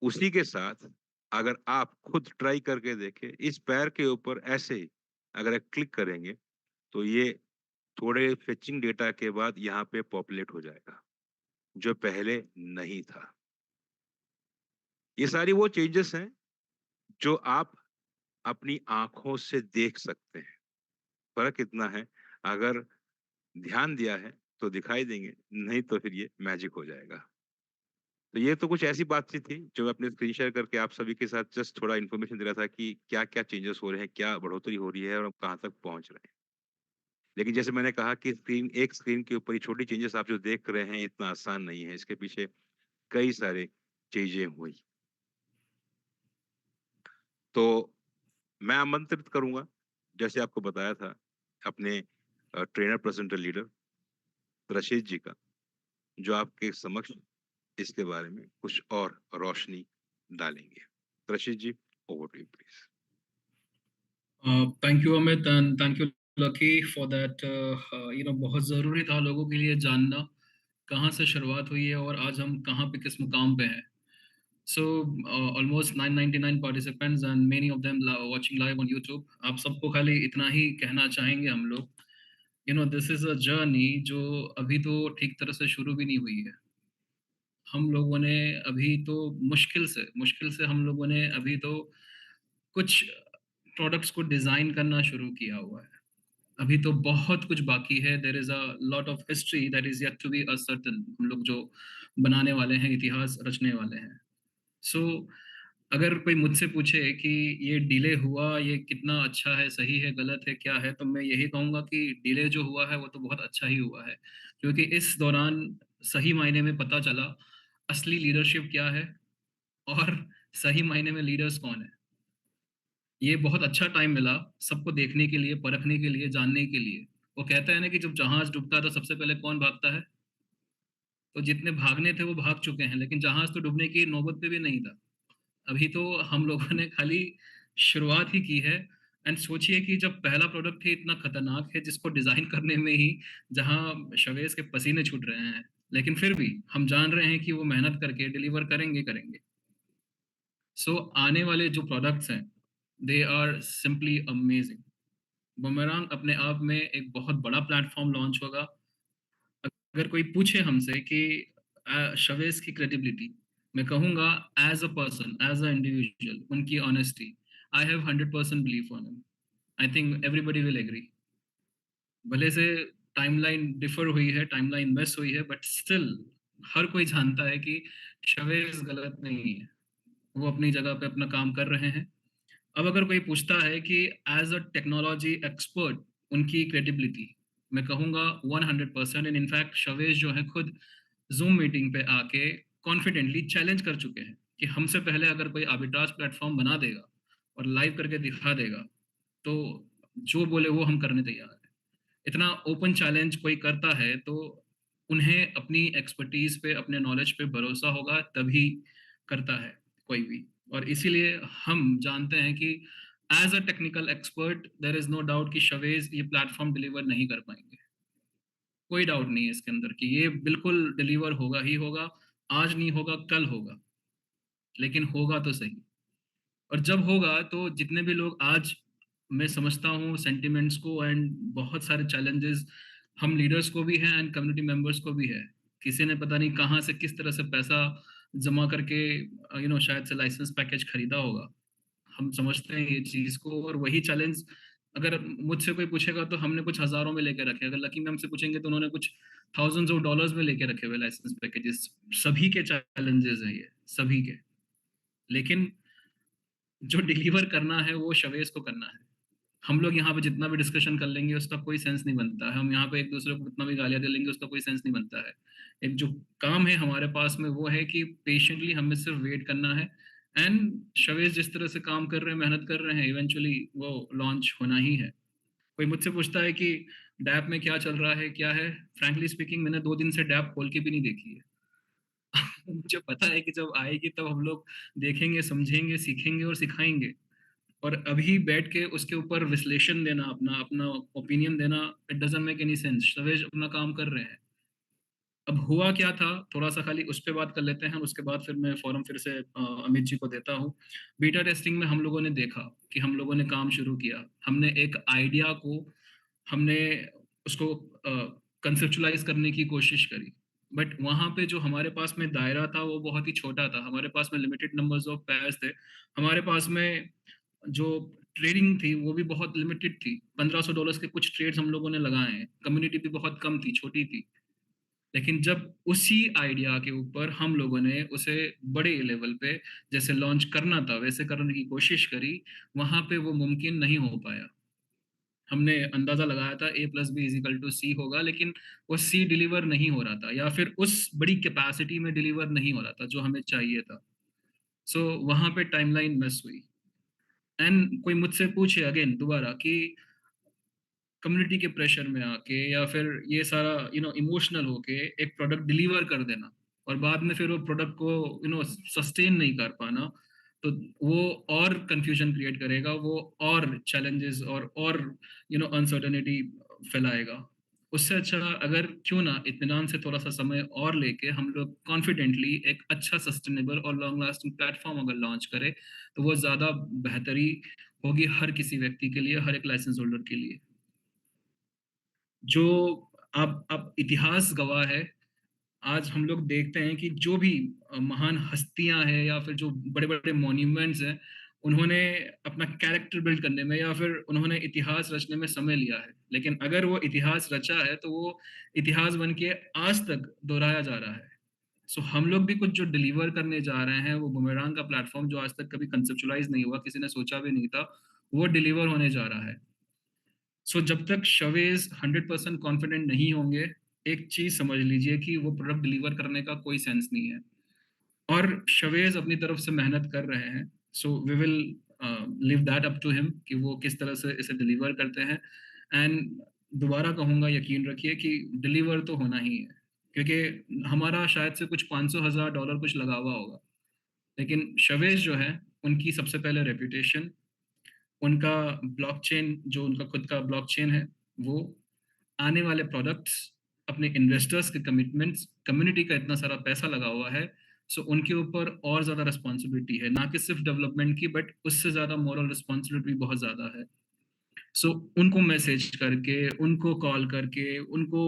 Speaker 1: उसी के साथ अगर आप खुद ट्राई करके देखें, इस पैर के ऊपर ऐसे ही अगर आप क्लिक करेंगे, तो ये थोड़े फेचिंग डेटा के बाद यहाँ पे पॉपुलेट हो जाएगा, जो पहले नहीं था। ये सारी वो चेंजेस हैं, जो आप अपनी आँखों से देख सकते हैं। फ़र्क इतना है, अगर ध्यान दिया है, तो दिखाई देंगे, नहीं तो फिर ये मैजिक हो जाएगा। तो ये तो कुछ ऐसी बातचीत थी, जो मैं अपने स्क्रीन शेयर करके आप सभी के साथ जस्ट थोड़ा इन्फॉर्मेशन दे रहा था कि क्या-क्या चेंजेस हो रहे हैं, क्या बढ़ोतरी हो रही है और हम कहाँ तक पहुँच रहे हैं। लेकिन जैसे मैंने कहा कि एक स्क्रीन के ऊपर ये छोटी चेंजेस आप जो देख रहे हैं, इतना आसान नहीं है। इसके पीछे कई सारे चीज़ें हुई। तो मैं आमंत्रित करूँगा, जैसे आपको बताया था, अपने ट्रेनर प्रेज़ेंटर लीडर रशीद जी का, जो आपके समक्ष इसके बारे में कुछ और रोशनी डालेंगे। रशीद जी। Over to you, please.
Speaker 4: Thank you, Amit, and thank you, Lucky, for that. बहुत ज़रूरी था लोगों के लिए जानना कहाँ से शुरुआत हुई है और आज हम कहाँ पे किस मुकाम पे हैं. So, almost 999 participants and many of them watching live on YouTube. आप सबको खाली इतना ही कहना चाहेंगे हम लोग. This is a journey जो अभी तो ठीक तरह से शुरू भी नहीं हुई है. हम लोगों ने अभी तो मुश्किल से हम लोगों ने अभी तो कुछ प्रोडक्ट्स को डिजाइन करना शुरू किया हुआ है. अभी तो बहुत कुछ बाकी है. There is a lot of history that is yet to be ascertained. हम लोग जो बनाने वाले हैं, इतिहास रचने वाले हैं. सो अगर कोई मुझसे पूछे कि ये डिले हुआ, ये कितना अच्छा है, सही है, गलत है, क्या है, तो मैं यही कहूंगा कि डिले जो हुआ है वो तो बहुत अच्छा ही हुआ है, क्योंकि इस दौरान सही मायने में पता चला असली लीडरशिप क्या है और सही मायने में लीडर्स कौन है. ये बहुत अच्छा टाइम मिला सबको देखने के लिए, परखने के लिए, जानने के लिए. वो कहता है ना कि जब जहाज डूबता है तो सबसे पहले कौन भागता है? तो जितने भागने थे वो भाग चुके हैं, लेकिन जहाज तो डूबने की नौबत पे भी नहीं था. अभी तो हम लोगों ने खाली शुरुआत ही की है. एंड सोचिए कि जब पहला प्रोडक्ट ही इतना खतरनाक है जिसको डिजाइन करने में ही जहां शवेज के पसीने छूट रहे हैं, लेकिन फिर भी हम जान रहे हैं कि वो मेहनत करके डिलीवर करेंगे. सो आने वाले जो प्रोडक्ट्स हैं, दे आर सिंपली अमेजिंग. बूमेरैंग अपने आप में एक बहुत बड़ा प्लेटफॉर्म लॉन्च होगा. अगर कोई पूछे हमसे कि शवेज की क्रेडिबिलिटी, मैं कहूंगा as a person, as a individual, उनकी honesty, I have 100% belief on him. I think everybody will agree. भले से टाइमलाइन डिफर हुई है, टाइमलाइन मिस हुई है, बट स्टिल हर कोई जानता है कि शवेज गलत नहीं है. वो अपनी जगह पे अपना काम कर रहे हैं. अब अगर कोई पूछता है कि एज अ टेक्नोलॉजी एक्सपर्ट उनकी क्रेडिबिलिटी, मैं कहूंगा 100%. एंड इनफैक्ट शवेज जो है खुद जूम मीटिंग पे आके कॉन्फिडेंटली चैलेंज कर चुके हैं कि हमसे पहले अगर कोई आर्बिट्राज प्लेटफॉर्म बना देगा और लाइव करके दिखा देगा तो जो बोले वो हम करने तैयार हैं. इतना ओपन चैलेंज कोई करता है तो उन्हें अपनी एक्सपर्टीज पे, अपने नॉलेज पे भरोसा होगा, तभी करता है कोई भी. और इसीलिए हम जानते हैं कि as a technical expert there is no doubt कि शवेज ये प्लेटफॉर्म डिलीवर नहीं कर पाएंगे. कोई डाउट नहीं है इसके अंदर कि ये बिल्कुल डिलीवर होगा ही होगा. आज नहीं होगा, कल होगा, लेकिन होगा तो सही. और जब होगा तो जितने भी लोग आज, मैं समझता हूँ सेंटिमेंट्स को एंड बहुत सारे चैलेंजेस हम लीडर्स को भी हैं एंड कम्युनिटी मेंबर्स को भी है. किसी ने पता नहीं कहाँ से किस तरह से पैसा जमा करके शायद से लाइसेंस पैकेज खरीदा होगा. हम समझते हैं ये चीज को. और वही चैलेंज अगर मुझसे कोई पूछेगा तो हमने कुछ हजारों में लेके रखे. अगर लकी मैम से पूछेंगे तो उन्होंने कुछ थाउजेंड्स ऑफ डॉलर्स में लेके रखे हुए लाइसेंस पैकेजेस. सभी के चैलेंजेस हैं ये, सभी के. लेकिन जो डिलीवर करना है वो शवेज को करना है. हम लोग यहाँ पे जितना भी डिस्कशन कर लेंगे उसका कोई सेंस नहीं बनता है. हम यहाँ पे एक दूसरे को कितना भी गालियां दे लेंगे उसका कोई सेंस नहीं बनता है. एक जो काम है हमारे पास में वो है कि पेशेंटली हमें सिर्फ वेट करना है. एंड शवेज जिस तरह से काम कर रहे हैं, मेहनत कर रहे हैं, इवेंचुअली वो लॉन्च होना ही है. कोई मुझसे पूछता है कि डैप में क्या चल रहा है, क्या है, फ्रैंकली स्पीकिंग मैंने 2 दिन से डैप खोल के भी नहीं देखी है. मुझे पता है कि जब आएगी तब हम लोग देखेंगे, समझेंगे, सीखेंगे और सिखाएंगे. और अभी बैठ के उसके ऊपर विश्लेषण देना, अपना अपना ओपिनियन देना, it doesn't make any sense. Suez अपना काम कर रहे हैं. अब हुआ क्या था, थोड़ा सा खाली उस पे बात कर लेते हैं, उसके बाद फिर मैं फॉरम फिर से अमित जी को देता हूँ. बीटा टेस्टिंग में हम लोगों ने देखा कि हम लोगों ने काम शुरू किया. हमने एक आइडिया को, हमने उसको कंसेप्चुलाइज करने की कोशिश करी. बट वहां पे जो हमारे पास में दायरा था वो बहुत ही छोटा था. हमारे पास में लिमिटेड नंबर्स ऑफ पेयर्स थे. हमारे पास में जो ट्रेडिंग थी वो भी बहुत लिमिटेड थी. $1500 के कुछ ट्रेड्स हम लोगों ने लगाए हैं. कम्युनिटी भी बहुत कम थी, छोटी थी. लेकिन जब उसी आइडिया के ऊपर हम लोगों ने उसे बड़े लेवल पे जैसे लॉन्च करना था वैसे करने की कोशिश करी, वहां पे वो मुमकिन नहीं हो पाया. हमने अंदाजा लगाया था A+B=C होगा, लेकिन वो C डिलीवर नहीं हो रहा था, या फिर उस बड़ी कैपेसिटी में डिलीवर नहीं हो रहा था जो हमें चाहिए था. सो वहां पे टाइमलाइन मिस हुई. एंड कोई मुझसे पूछे अगेन दोबारा कि कम्युनिटी के प्रेशर में आके या फिर ये सारा इमोशनल होके एक प्रोडक्ट डिलीवर कर देना और बाद में फिर वो प्रोडक्ट को सस्टेन नहीं कर पाना, तो वो और कंफ्यूजन क्रिएट करेगा, वो और चैलेंजेस और अनसर्टेनिटी फैलाएगा। उससे अच्छा अगर क्यों ना इत्मीनान से थोड़ा सा समय और लेके हम लोग कॉन्फिडेंटली एक अच्छा सस्टेनेबल और लॉन्ग लास्टिंग प्लेटफॉर्म अगर लॉन्च करें, तो वो ज़्यादा बेहतरी होगी हर किसी व्यक्ति के लिए, हर एक लाइसेंस होल्डर के लिए। जो अब इतिहास गवाह है, आज हम लोग देखते हैं कि जो भी महान हस्तियां हैं या फिर जो बड़े-बड़े मॉन्यूमेंट्स हैं, उन्होंने अपना कैरेक्टर बिल्ड करने में या फिर उन्होंने इतिहास रचने में समय लिया है। लेकिन अगर वो इतिहास रचा है, तो वो इतिहास बन के आज तक दोहराया जा रहा है। सो हम लोग भी कुछ जो डिलीवर करने जा रहे हैं, वो बूमेरैंग का प्लेटफ़ॉर्म जो आज तक कभी कंसेप्चुअलाइज़ नहीं हुआ, किसी ने सोचा भी नहीं था, वो डिलीवर होने जा रहा है। सो जब तक शवेज़ 100% कॉन्फिडेंट नहीं होंगे, एक चीज़ समझ लीजिए कि वो प्रोडक्ट डिलीवर करने का कोई सेंस नहीं है। और शवेज़ अपनी तरफ से मेहनत कर रहे हैं, so we will leave that up to him कि वो किस तरह से इसे डिलीवर करते हैं। एंड दोबारा कहूँगा, यकीन रखिए कि डिलीवर तो होना ही है, क्योंकि हमारा शायद से कुछ $500,000 कुछ लगा हुआ होगा, लेकिन शवेज़ जो है, उनकी सबसे पहले रेपुटेशन, उनका ब्लॉकचेन जो उनका खुद का ब्लॉकचेन है, वो आने वाले प्रोडक्ट्स, अपने इन्वेस्टर्स के कमिटमेंट्स, कम्युनिटी का इतना सारा पैसा लगा हुआ है, सो उनके ऊपर और ज़्यादा रिस्पॉन्सिबिलिटी है, ना कि सिर्फ डेवलपमेंट की, बट उससे ज़्यादा मोरल रिस्पॉन्सिबिलिटी भी बहुत ज़्यादा है। सो उनको मैसेज करके, उनको कॉल करके, उनको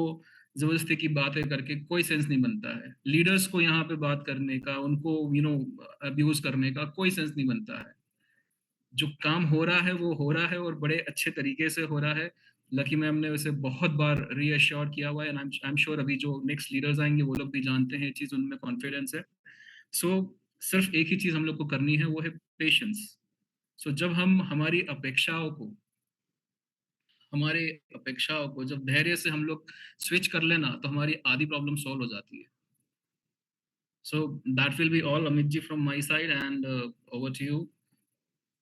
Speaker 4: ज़बरदस्ती की बातें करके कोई सेंस नहीं बनता है। लीडर्स को यहाँ पे बात करने का, उनको अब्यूज़ करने का कोई सेंस नहीं बनता है। जो काम हो रहा है वो हो रहा है और बड़े अच्छे तरीके से हो रहा है। लकी मैम ने उसे बहुत बार रीअश्योर किया हुआ है, एंड आई एम श्योर अभी जो नेक्स्ट लीडर्स आएँगे वो लोग भी जानते हैं ये चीज़, उनमें कॉन्फिडेंस है। सो सिर्फ एक ही चीज़ हम लोग को करनी है, वो है पेशेंस। सो जब हम हमारी अपेक्षाओं को जब धैर्य से हम लोग स्विच कर लेना, तो हमारी आधी प्रॉब्लम सॉल्व हो जाती है। So that will be all Amit ji from my side, and over to you.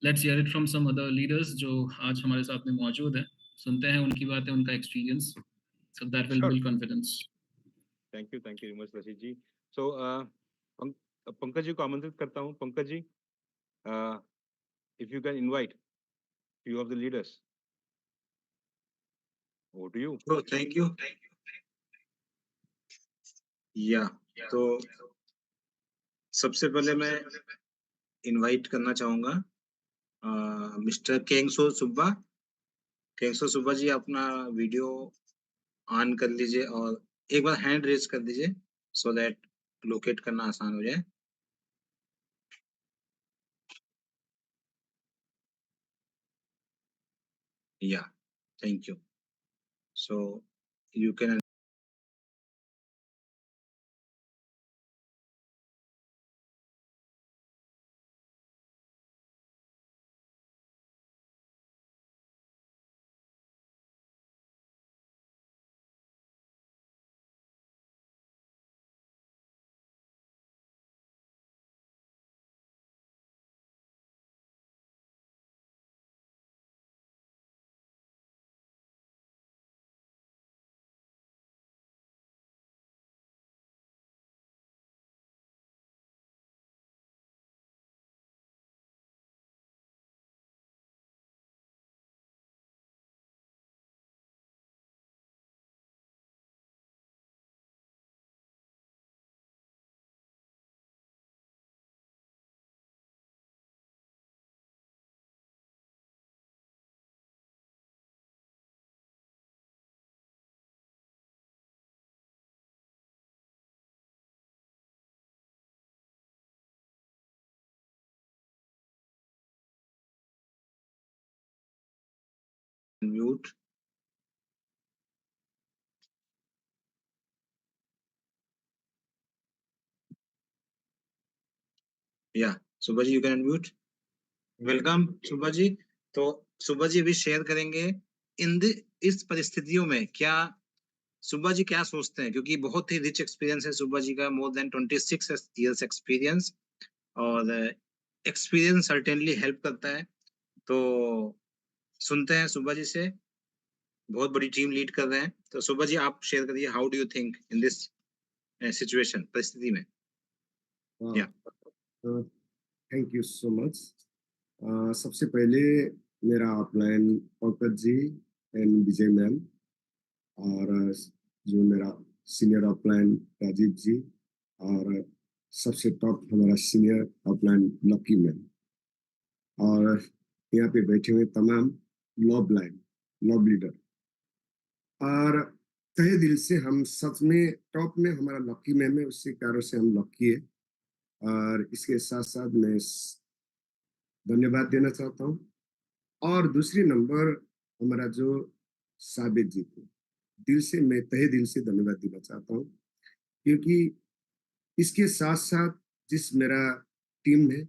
Speaker 4: Let's hear it from some other leaders जो आज हमारे साथ में मौजूद हैं। सुनते हैं उनकी बातें, उनका experience, so that will
Speaker 1: Sure.
Speaker 4: Build confidence.
Speaker 1: Thank you very much Rashid ji. So Pankaj ji को आमंत्रित करता हूँ। Pankaj ji, if you can invite few of the leaders. Over to you.
Speaker 5: तो थैंक यू। या तो सबसे पहले मैं इनवाइट करना चाहूंगा मिस्टर केंगसो सुब्बा। केंगसो सुब्बा जी, अपना वीडियो ऑन कर लीजिए और एक बार हैंड रेज कर दीजिए, सो दैट लोकेट करना आसान हो जाए। Yeah thank you. So you can mute. Yeah Subba ji, you can unmute. Welcome Subba ji. तो सुब्बा जी अभी शेयर करेंगे इस परिस्थितियों में क्या सुब्बा जी क्या सोचते हैं, क्योंकि बहुत ही रिच एक्सपीरियंस है सुब्बा जी का, मोर देन 26 इयर्स एक्सपीरियंस, और एक्सपीरियंस सर्टेनली हेल्प करता है। तो सुनते हैं सुब्बा जी से, बहुत बड़ी टीम लीड कर रहे हैं। तो सुब्बा जी आप शेयर करिए, how do you think in this situation, परिस्थिति में।
Speaker 3: हाँ,
Speaker 5: या
Speaker 3: तो
Speaker 6: थैंक यू सो मच। सबसे पहले मेरा upline Pankaj ji and Vijay ma'am, और जो मेरा सीनियर अपलाइन राजीव जी, और सबसे टॉप हमारा सीनियर अपलाइन लकी मैम, और यहाँ पे बैठे हुए तमाम लव लीडर, और तहे दिल से हम सच में टॉप में हमारा लकी मैम है, उसके कारण से हम लकी है। और इसके साथ साथ मैं धन्यवाद देना चाहता हूँ। और दूसरी नंबर हमारा जो साबित जी को दिल से, मैं तहे दिल से धन्यवाद देना चाहता हूँ, क्योंकि इसके साथ साथ जिस मेरा टीम है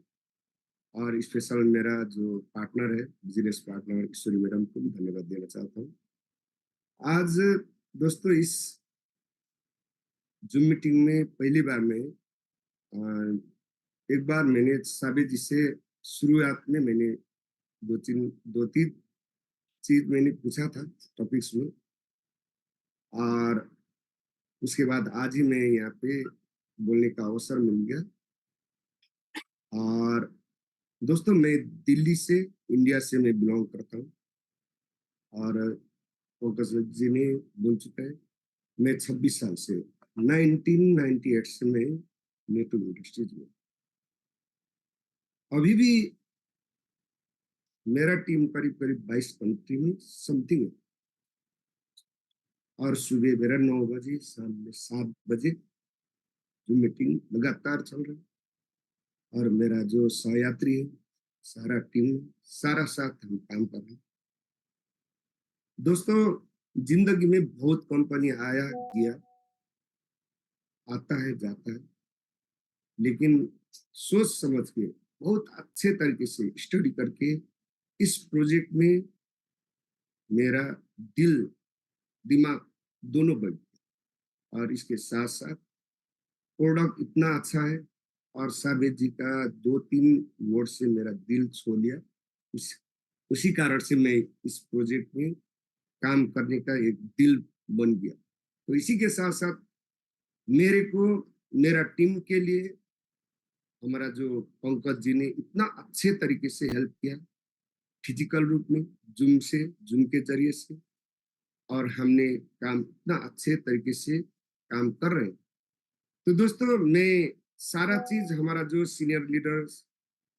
Speaker 6: और स्पेशल मेरा जो पार्टनर है, बिजनेस पार्टनर ईश्वरी मैडम को भी धन्यवाद देना चाहता हूँ। आज दोस्तों इस जूम मीटिंग में पहली बार में एक बार मैंने साबित जी से शुरुआत में मैंने दो तीन चीज मैंने पूछा था टॉपिक्स में, और उसके बाद आज ही मैं यहाँ पे बोलने का अवसर मिल गया। और दोस्तों मैं दिल्ली से, इंडिया से मैं बिलोंग करता हूँ, और फोकस जी ने बोल चुका है, मैं 26 साल से 1998 से मैं नेटवर्क इंडस्ट्रीज में, अभी भी मेरा टीम करीब करीब 22 कंट्री में समथिंग है, और सुबह मेरा 9 बजे, शाम में 7 बजे जो मीटिंग लगातार चल रहा है, और मेरा जो सहयात्री है, सारा टीम, सारा साथ हम काम कर रहे हैं। दोस्तों जिंदगी में बहुत कंपनी आया गया, आता है जाता है, लेकिन सोच समझ के बहुत अच्छे तरीके से स्टडी करके इस प्रोजेक्ट में मेरा दिल दिमाग दोनों बढ़ गया, और इसके साथ साथ प्रोडक्ट इतना अच्छा है, और साबित जी का 2-3 वर्ड से मेरा दिल छू लिया। उसी कारण से मैं इस प्रोजेक्ट में काम करने का एक दिल बन गया। तो इसी के साथ साथ मेरे को, मेरा टीम के लिए हमारा जो पंकज जी ने इतना अच्छे तरीके से हेल्प किया, फिजिकल रूप में जूम के जरिए से, और हमने काम इतना अच्छे तरीके से काम कर रहे हैं। तो दोस्तों मैं सारा चीज हमारा जो सीनियर लीडर्स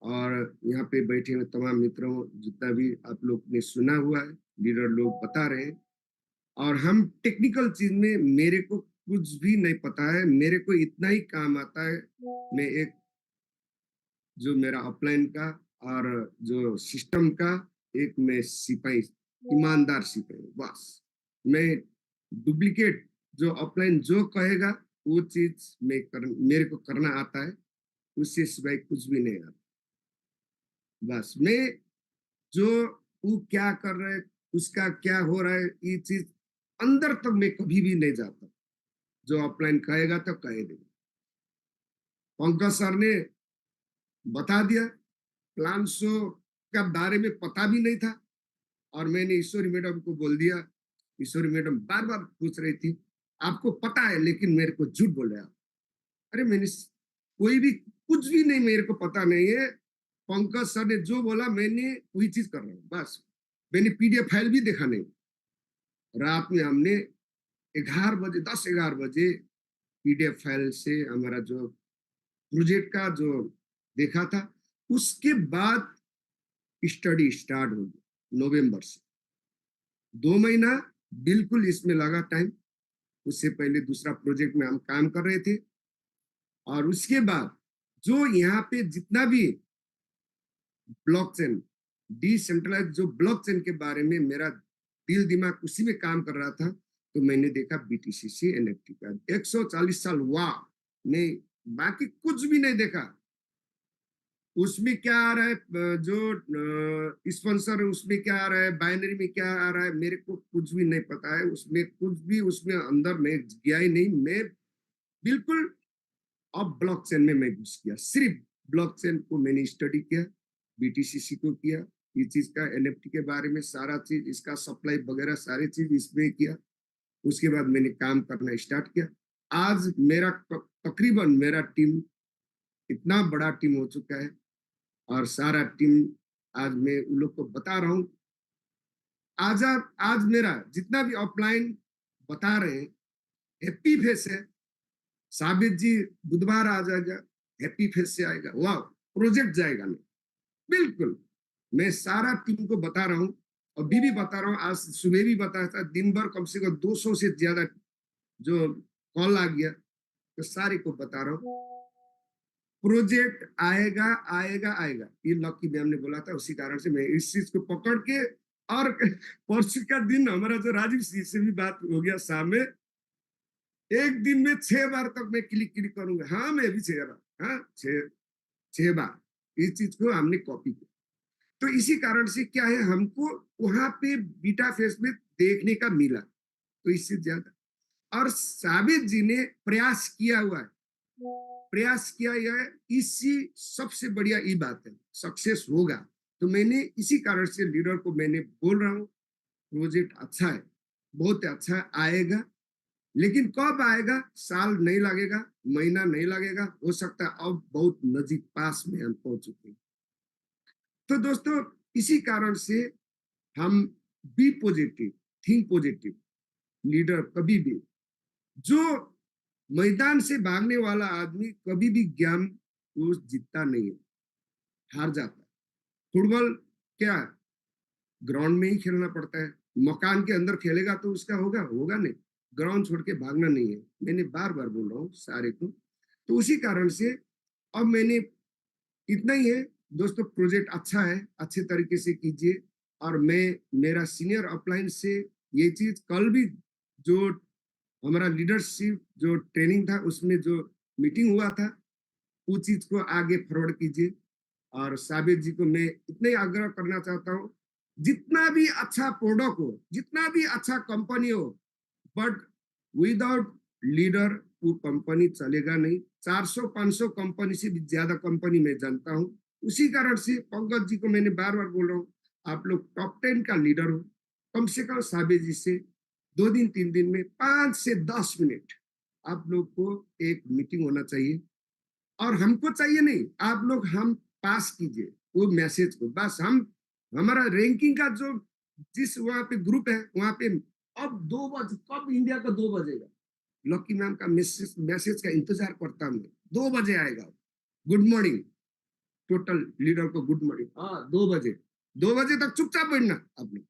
Speaker 6: और यहाँ पे बैठे हुए तमाम मित्रों, जितना भी आप लोग ने सुना हुआ है, लीडर लोग बता रहे हैं, और हम टेक्निकल चीज में मेरे को कुछ भी नहीं पता है, मेरे को इतना ही काम आता है, मैं एक जो मेरा अपलाइन का और जो सिस्टम का एक मैं सिपाही, ईमानदार सिपाही, बस मैं डुप्लीकेट जो अपलाइन जो कहेगा वो चीज मेरे को करना आता है, उससे सिवाय कुछ भी नहीं आता। बस मैं जो वो क्या कर रहा है, उसका क्या हो रहा है, ये चीज अंदर तक मैं कभी भी नहीं जाता, जो अपलाइन कहेगा तो कहे देगा। पंकज सर ने बता दिया, प्लान शो का बारे में पता भी नहीं था, और मैंने ईश्वरी मैडम को बोल दिया। ईश्वरी मैडम बार बार पूछ रही थी, आपको पता है लेकिन मेरे को झूठ बोल रहे आप। अरे मैंने कोई भी कुछ भी नहीं, मेरे को पता नहीं है, पंकज सर ने जो बोला मैंने वही चीज कर रहा हूँ, बस। मैंने पीडीएफ फाइल भी देखा नहीं। रात में हमने 11 बजे 10-11 बजे पीडीएफ फाइल से हमारा जो प्रोजेक्ट का जो देखा था, उसके बाद स्टडी स्टार्ट हो गई नवंबर से। 2 महीना बिल्कुल इसमें लगा टाइम। उससे पहले दूसरा प्रोजेक्ट में हम काम कर रहे थे, और उसके बाद जो यहाँ पे जितना भी ब्लॉकचेन, डिसेंट्रलाइज जो ब्लॉकचेन के बारे में मेरा दिल दिमाग उसी में काम कर रहा था, तो मैंने देखा बीटीसीसी एनएफटी का 140 साल, वाह, नहीं बाकी कुछ भी नहीं देखा। उसमें क्या आ रहा है, जो स्पॉन्सर है उसमें क्या आ रहा है, बाइनरी में क्या आ रहा है, मेरे को कुछ भी नहीं पता है। उसमें कुछ भी, उसमें अंदर मैं गया ही नहीं। मैं बिल्कुल अब ब्लॉकचेन में मैं घुस गया, सिर्फ ब्लॉकचेन को मैंने स्टडी किया, बीटीसीसी को किया, ये चीज का एनएफटी के बारे में सारा चीज, इसका सप्लाई वगैरह सारी चीज इसमें किया। उसके बाद मैंने काम करना स्टार्ट किया। आज मेरा तकरीबन मेरा टीम इतना बड़ा टीम हो चुका है, और सारा टीम आज मैं उन लोग को बता रहा हूँ। आज मेरा जितना भी ऑफलाइन बता रहे हैं, हैप्पी फेस है। साबित जी बुधवार आ जाएगा, हैप्पी फेस से आएगा, वाह प्रोजेक्ट जाएगा नहीं, बिल्कुल। मैं सारा टीम को बता रहा हूँ, अभी भी बता रहा हूँ, आज सुबह भी बताया था, दिन भर कम से कम 200 से ज्यादा जो कॉल आ गया, तो सारे को बता रहा हूँ, प्रोजेक्ट आएगा आएगा आएगा। ये लकी मैम ने बोला था, उसी कारण से मैं इस चीज को पकड़ के, और परसों का दिन हमारा जो राजीव जी से भी बात हो गया शाम में, एक दिन में 6 बार तक मैं क्लिक करूंगा। हाँ मैं भी 6 बार, हाँ 6 बार इस चीज को हमने कॉपी किया। तो इसी कारण से क्या है, हमको वहां पे बीटा फेस में देखने का मिला, तो इससे ज्यादा। और साबित जी ने प्रयास किया हुआ है, प्रयास किया है, इसी सबसे बढ़िया ये बात है, सक्सेस होगा। तो मैंने इसी कारण से लीडर को मैंने बोल रहा हूँ, प्रोजेक्ट अच्छा है, बहुत अच्छा आएगा, लेकिन कब आएगा, साल नहीं लगेगा, महीना नहीं लगेगा, हो सकता है अब बहुत नजीक पास में हम पहुंच चुके हैं। तो दोस्तों इसी कारण से हम be positive, think positive. Leader कभी भी, जो मैदान से भागने वाला आदमी कभी भी ज्ञान को जीतता नहीं है, हार जाता है। फुटबॉल क्या है, ग्राउंड में ही खेलना पड़ता है, मकान के अंदर खेलेगा तो उसका होगा नहीं, ग्राउंड छोड़ के भागना नहीं है। मैंने बार बार बोल रहा हूँ सारे को। तो उसी कारण से अब मैंने इतना ही है दोस्तों, प्रोजेक्ट अच्छा है, अच्छे तरीके से कीजिए। और मैं मेरा सीनियर अपलाइन से ये चीज, कल भी जो हमारा लीडरशिप जो ट्रेनिंग था उसमें जो मीटिंग हुआ था, उस चीज को आगे फॉरवर्ड कीजिए। और साबिर जी को मैं इतना ही आग्रह करना चाहता हूँ, जितना भी अच्छा प्रोडक्ट हो, जितना भी अच्छा कंपनी हो, बट विदाउट लीडर वो कंपनी चलेगा नहीं। 400-500 कंपनी से भी ज्यादा कंपनी मैं जानता हूँ। उसी कारण से पंकज जी को मैंने बार बार बोल रहा हूँ, आप लोग टॉप 10 का लीडर हो, कम से कम साबिर जी से 2 दिन 3 दिन में 5 से 10 मिनट आप लोग को एक मीटिंग होना चाहिए। और हमको चाहिए नहीं, आप लोग हम पास कीजिए वो मैसेज को, बस हम हमारा रैंकिंग का जो जिस वहां पे ग्रुप है वहां पे अब 2 बजे, कब इंडिया का 2 बजेगा, लकी मैम का मैसेज का इंतजार करता हूँ। 2 बजे आएगा, गुड मॉर्निंग, टोटल लीडर को गुड मॉर्निंग। हाँ 2 बजे तक चुपचाप बैठना। आप लोग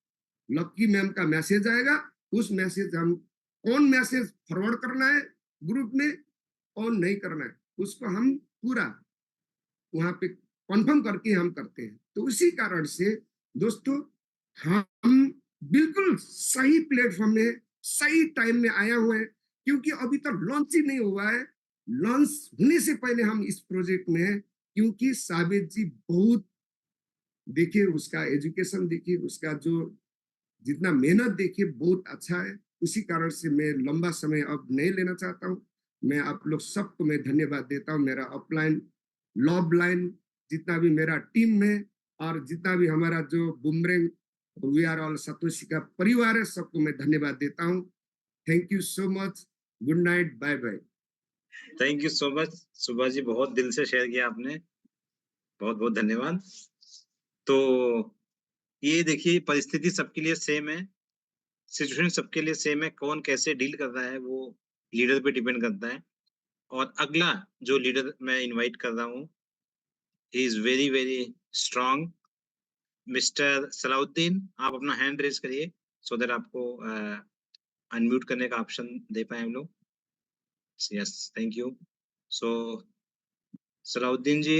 Speaker 6: लकी मैम का मैसेज आएगा, उस मैसेज हम कौन मैसेज फॉरवर्ड करना है ग्रुप में, कौन नहीं करना है, उसको हम पूरा वहां पे कंफर्म करके हम करते हैं। तो उसी कारण से दोस्तों हम बिल्कुल सही प्लेटफॉर्म में सही टाइम में आया हुआ है, क्योंकि अभी तक लॉन्च ही नहीं हुआ है। लॉन्च होने से पहले हम इस प्रोजेक्ट में हैं, क्योंकि साबित जी बहुत, देखिए उसका एजुकेशन, देखिए उसका जो जितना मेहनत, देखिए बहुत अच्छा है। उसी कारण से मैं लंबा समय अब नहीं लेना चाहता हूँ। मैं आप लोग सबको मैं धन्यवाद देता हूँ, मेरा अपलाइन, लॉब लाइन, जितना भी मेरा टीम में, और जितना भी हमारा जो boomerang we are all Satoshi का परिवार है, सबको मैं धन्यवाद देता हूँ। Thank you so much, good night, bye bye.
Speaker 5: Thank you so much Subhash ji, बहुत दिल से शेयर किया आपने, बहुत बहुत धन्यवाद। तो ये देखिए परिस्थिति सबके लिए सेम है, सिचुएशन सबके लिए सेम है, कौन कैसे डील कर रहा है वो लीडर पे डिपेंड करता है। और अगला जो लीडर मैं इनवाइट कर रहा हूँ, he is very very strong, mister Salauddin. आप अपना हैंड रेज करिए सो दैट आपको अनम्यूट करने का ऑप्शन दे पाए हम लोग। Yes, thank you. So Salauddin ji,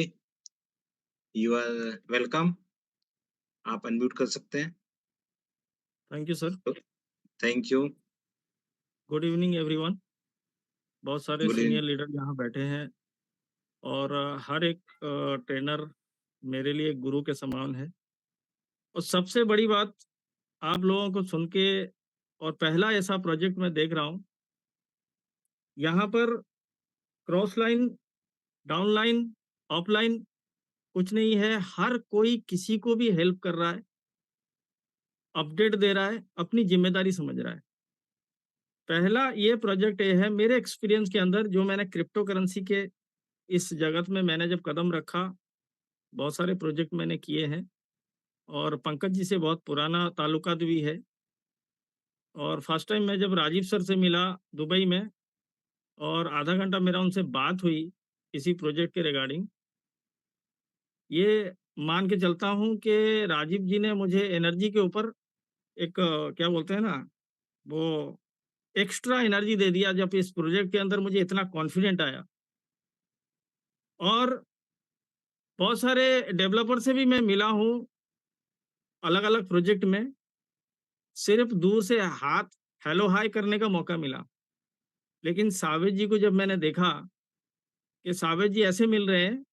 Speaker 5: you are welcome, आप अनम्यूट कर सकते हैं।
Speaker 7: Thank you sir.
Speaker 5: Thank you.
Speaker 7: Good evening everyone. बहुत सारे
Speaker 5: गुड
Speaker 7: सीनियर
Speaker 5: इवनिंग।
Speaker 7: लीडर यहाँ बैठे हैं, और हर एक ट्रेनर मेरे लिए गुरु के समान है। और सबसे बड़ी बात, आप लोगों को सुन के, और पहला ऐसा प्रोजेक्ट मैं देख रहा हूँ यहाँ पर, cross line, down line, of line कुछ नहीं है, हर कोई किसी को भी हेल्प कर रहा है, अपडेट दे रहा है, अपनी जिम्मेदारी समझ रहा है। पहला ये प्रोजेक्ट ये है मेरे एक्सपीरियंस के अंदर, जो मैंने क्रिप्टो करेंसी के इस जगत में मैंने जब कदम रखा, बहुत सारे प्रोजेक्ट मैंने किए हैं और पंकज जी से बहुत पुराना ताल्लुकात भी है। और फर्स्ट टाइम मैं जब राजीव सर से मिला दुबई में और आधा घंटा मेरा उनसे बात हुई इसी प्रोजेक्ट के रिगार्डिंग, ये मान के चलता हूँ कि राजीव जी ने मुझे एनर्जी के ऊपर एक क्या बोलते हैं ना, वो एक्स्ट्रा एनर्जी दे दिया जब इस प्रोजेक्ट के अंदर मुझे इतना कॉन्फिडेंट आया। और बहुत सारे डेवलपर से भी मैं मिला हूँ अलग-अलग प्रोजेक्ट में, सिर्फ दूर से हाथ हेलो हाय करने का मौका मिला। लेकिन सावेद जी को जब मैंने देखा कि सावेद जी ऐसे मिल रहे हैं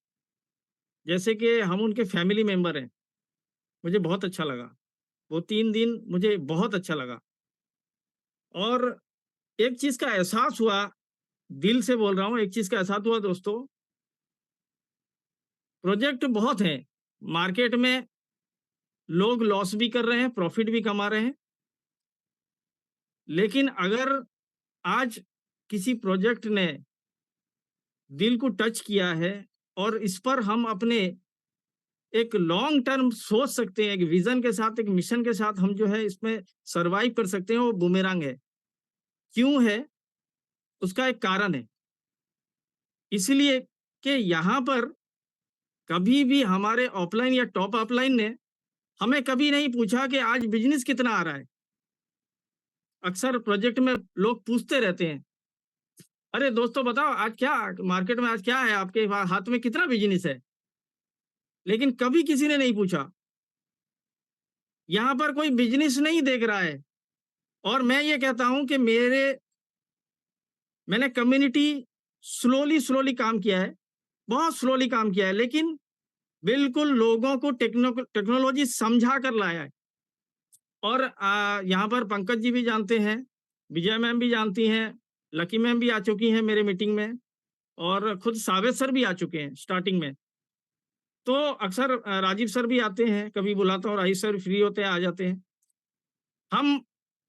Speaker 7: जैसे कि हम उनके फैमिली मेंबर हैं, मुझे बहुत अच्छा लगा। वो 3 दिन मुझे बहुत अच्छा लगा और एक चीज़ का एहसास हुआ, दिल से बोल रहा हूँ, एक चीज़ का एहसास हुआ दोस्तों, प्रोजेक्ट बहुत हैं, मार्केट में लोग लॉस भी कर रहे हैं, प्रॉफिट भी कमा रहे हैं। लेकिन अगर आज किसी प्रोजेक्ट ने दिल को टच किया है और इस पर हम अपने एक लॉन्ग टर्म सोच सकते हैं, एक विजन के साथ, एक मिशन के साथ हम जो है इसमें सर्वाइव कर सकते हैं, वो बूमेरैंग है। क्यों है? उसका एक कारण है। इसलिए कि यहाँ पर कभी भी हमारे ऑफलाइन या टॉप अपलाइन ने हमें कभी नहीं पूछा कि आज बिज़नेस कितना आ रहा है। अक्सर प्रोजेक्ट में लोग पूछते रहते हैं, "अरे दोस्तों बताओ आज क्या मार्केट में आज क्या है? आपके हाथ में कितना बिज़नेस है?" लेकिन कभी किसी ने नहीं पूछा। यहाँ पर कोई बिज़नेस नहीं देख रहा है और मैं ये कहता हूँ कि मैंने कम्युनिटी स्लोली काम किया है, बहुत स्लोली काम किया है, लेकिन बिल्कुल लोगों को टेक्नोलॉजी समझा कर लाया है। और यहाँ पर पंकज जी भी जानते हैं, विजय मैम भी जानती हैं, लकी मैम भी आ चुकी हैं मेरे मीटिंग में और खुद सावेद सर भी आ चुके हैं स्टार्टिंग में। तो अक्सर राजीव सर भी आते हैं, कभी बुलाता हूँ, राजीव सर फ्री होते हैं, आ जाते हैं।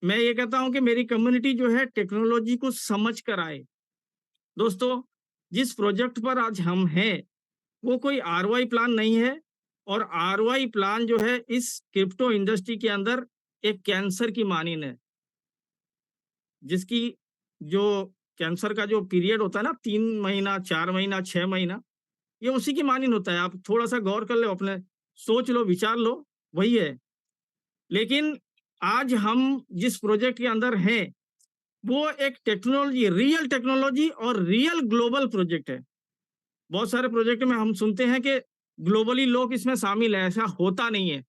Speaker 7: मैं ये कहता हूँ कि मेरी कम्युनिटी जो है टेक्नोलॉजी को समझ कर आए। दोस्तों, जिस प्रोजेक्ट पर आज हम हैं, वो कोई आरओआई प्लान नहीं है और आरओआई प्लान जो है इस क्रिप्टो इंडस्ट्री के अंदर एक कैंसर की मानिंद है। जिसकी जो कैंसर का जो पीरियड होता है ना 3 महीना, 4 महीना, 6 महीना, ये उसी की मानिंद होता है। आप थोड़ा-सा गौर कर लो, अपने सोच लो, विचार लो, वही है। लेकिन आज हम जिस प्रोजेक्ट के अंदर हैं, वो एक रियल टेक्नोलॉजी और रियल ग्लोबल प्रोजेक्ट है। बहुत सारे प्रोजेक्ट में हम सुनते हैं कि ग्लोबली लोग इसमें शामिल हैं, ऐसा होता नहीं है।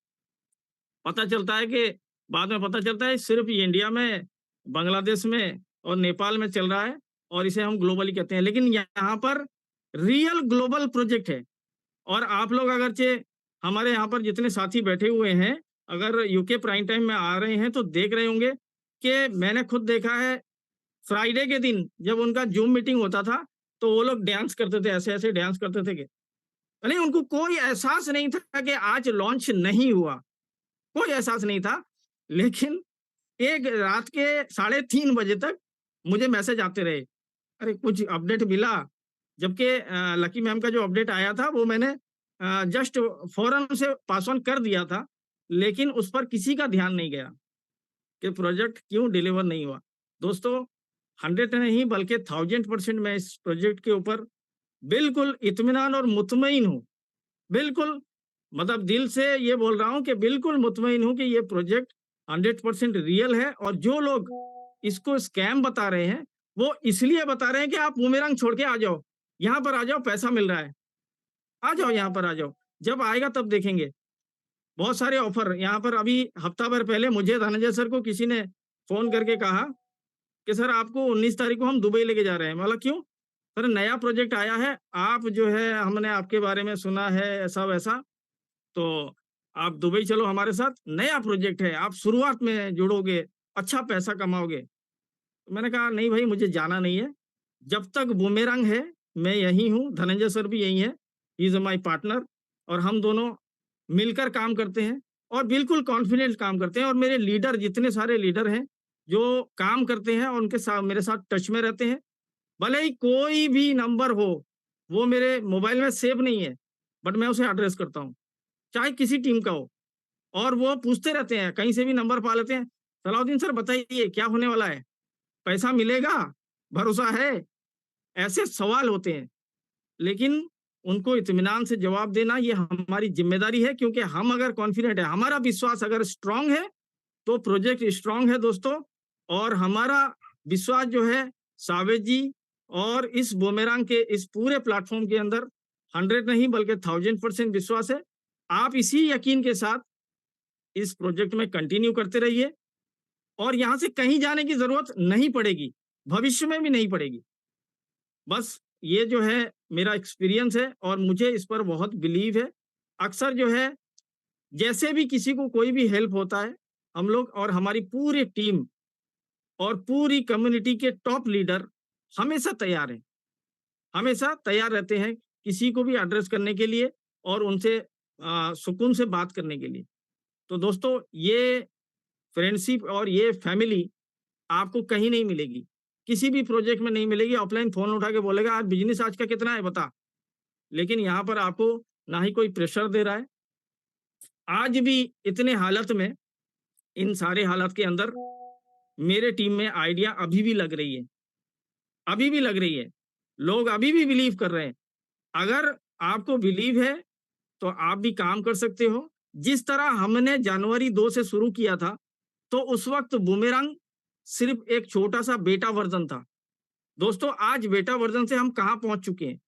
Speaker 7: पता चलता है कि बाद में पता चलता है सिर्फ ये इंडिया में, बांग्लादेश में और नेपाल में चल रहा है और इसे हम ग्लोबली कहते हैं। लेकिन यहाँ पर रियल ग्लोबल प्रोजेक्ट है और आप लोग अगरचे हमारे यहाँ पर जितने साथी बैठे हुए हैं, अगर यूके प्राइम टाइम में आ रहे हैं तो देख रहे होंगे कि मैंने खुद देखा है फ्राइडे के दिन जब उनका ज़ूम मीटिंग होता था, तो वो लोग डांस करते थे, ऐसे-ऐसे डांस करते थे कि नहीं, उनको कोई एहसास नहीं था कि आज लॉन्च नहीं हुआ, कोई एहसास नहीं था। लेकिन एक रात के 3:30 बजे तक मुझे मैसेज आते रहे, अरे कुछ अपडेट मिला? जबकि लकी मैम का जो अपडेट आया था वो मैंने जस्ट फौरन से पास ऑन कर दिया था, लेकिन उस पर किसी का ध्यान नहीं गया कि प्रोजेक्ट क्यों डिलीवर नहीं हुआ। दोस्तों, 100 नहीं बल्कि 1000% मैं इस प्रोजेक्ट के ऊपर बिल्कुल इत्मीनान और मुतमईन हूँ। बिल्कुल, मतलब दिल से ये बोल रहा हूँ कि बिल्कुल मुतमईन हूँ कि ये प्रोजेक्ट 100% रियल है और जो लोग इसको स्कैम बता रहे हैं, वो इसलिए बता रहे हैं कि आप बूमेरैंग छोड़ के आ जाओ, यहाँ पर आ जाओ, पैसा मिल रहा है। आ जाओ, यहाँ पर आ जाओ, जब आएगा तब देखेंगे। बहुत सारे ऑफर यहाँ पर अभी हफ्ता भर पहले मुझे धनंजय सर को किसी ने फ़ोन करके कहा कि सर आपको 19 तारीख को हम दुबई लेके जा रहे हैं। मैं बोला क्यों? सर नया प्रोजेक्ट आया है, आप जो है हमने आपके बारे में सुना है ऐसा-वैसा, तो आप दुबई चलो हमारे साथ, नया प्रोजेक्ट है, आप शुरुआत में जुड़ोगे, अच्छा पैसा कमाओगे। तो मैंने कहा नहीं भाई मुझे जाना नहीं है, जब तक बूमेरैंग है, मैं यहीं हूँ, धनंजय सर भी यहीं हैं, ही इज़ माय पार्टनर और हम दोनों मिलकर काम करते हैं और बिल्कुल कॉन्फिडेंट काम करते हैं और मेरे लीडर जितने सारे लीडर हैं, जो काम करते हैं और उनके साथ मेरे साथ टच में रहते हैं। भले ही कोई भी नंबर हो, वो मेरे मोबाइल में सेव नहीं है, बट मैं उसे एड्रेस करता हूँ, चाहे किसी टीम का हो। और वो पूछते रहते हैं, कहीं से भी नंबर पा लेते हैं, सलाउद्दीन सर बताइए क्या होने वाला है, पैसा मिलेगा, भरोसा है, ऐसे सवाल होते हैं। लेकिन उनको इत्मीनान से जवाब देना ये हमारी जिम्मेदारी है, क्योंकि हम अगर कॉन्फिडेंट है, हमारा विश्वास अगर स्ट्रांग है तो प्रोजेक्ट स्ट्रांग है दोस्तों। और हमारा विश्वास जो है सावेद जी और इस बूमेरैंग के इस पूरे प्लेटफॉर्म के अंदर 100 नहीं बल्कि 1000% विश्वास है। आप इसी यकीन के साथ इस प्रोजेक्ट में कंटिन्यू करते रहिए और यहाँ से कहीं जाने की जरूरत नहीं पड़ेगी, भविष्य में भी नहीं पड़ेगी। बस ये जो है मेरा एक्सपीरियंस है और मुझे इस पर बहुत बिलीव है। अक्सर जो है जैसे भी किसी को कोई भी हेल्प होता है, हम लोग और हमारी पूरी टीम और पूरी कम्युनिटी के टॉप लीडर हमेशा तैयार हैं, हमेशा तैयार रहते हैं किसी को भी एड्रेस करने के लिए और उनसे सुकून से बात करने के लिए। तो दोस्तों ये फ्रेंडशिप और ये फैमिली आपको कहीं नहीं मिलेगी, किसी भी प्रोजेक्ट में नहीं मिलेगी। ऑफलाइन फोन उठा के बोलेगा आज बिजनेस आज का कितना है बता, लेकिन यहाँ पर आपको ना ही कोई प्रेशर दे रहा है। आज भी इतने हालत में, इन सारे हालात के अंदर मेरे टीम में आइडिया अभी भी लग रही है, अभी भी लग रही है, लोग अभी भी बिलीव कर रहे हैं। अगर आपको बिलीव है तो आप भी काम कर सकते हो। जिस तरह हमने जनवरी 2 से शुरू किया था, तो उस वक्त बूमेरैंग सिर्फ एक छोटा सा बेटा वर्जन था। दोस्तों आज बेटा वर्जन से हम कहाँ पहुंच चुके हैं।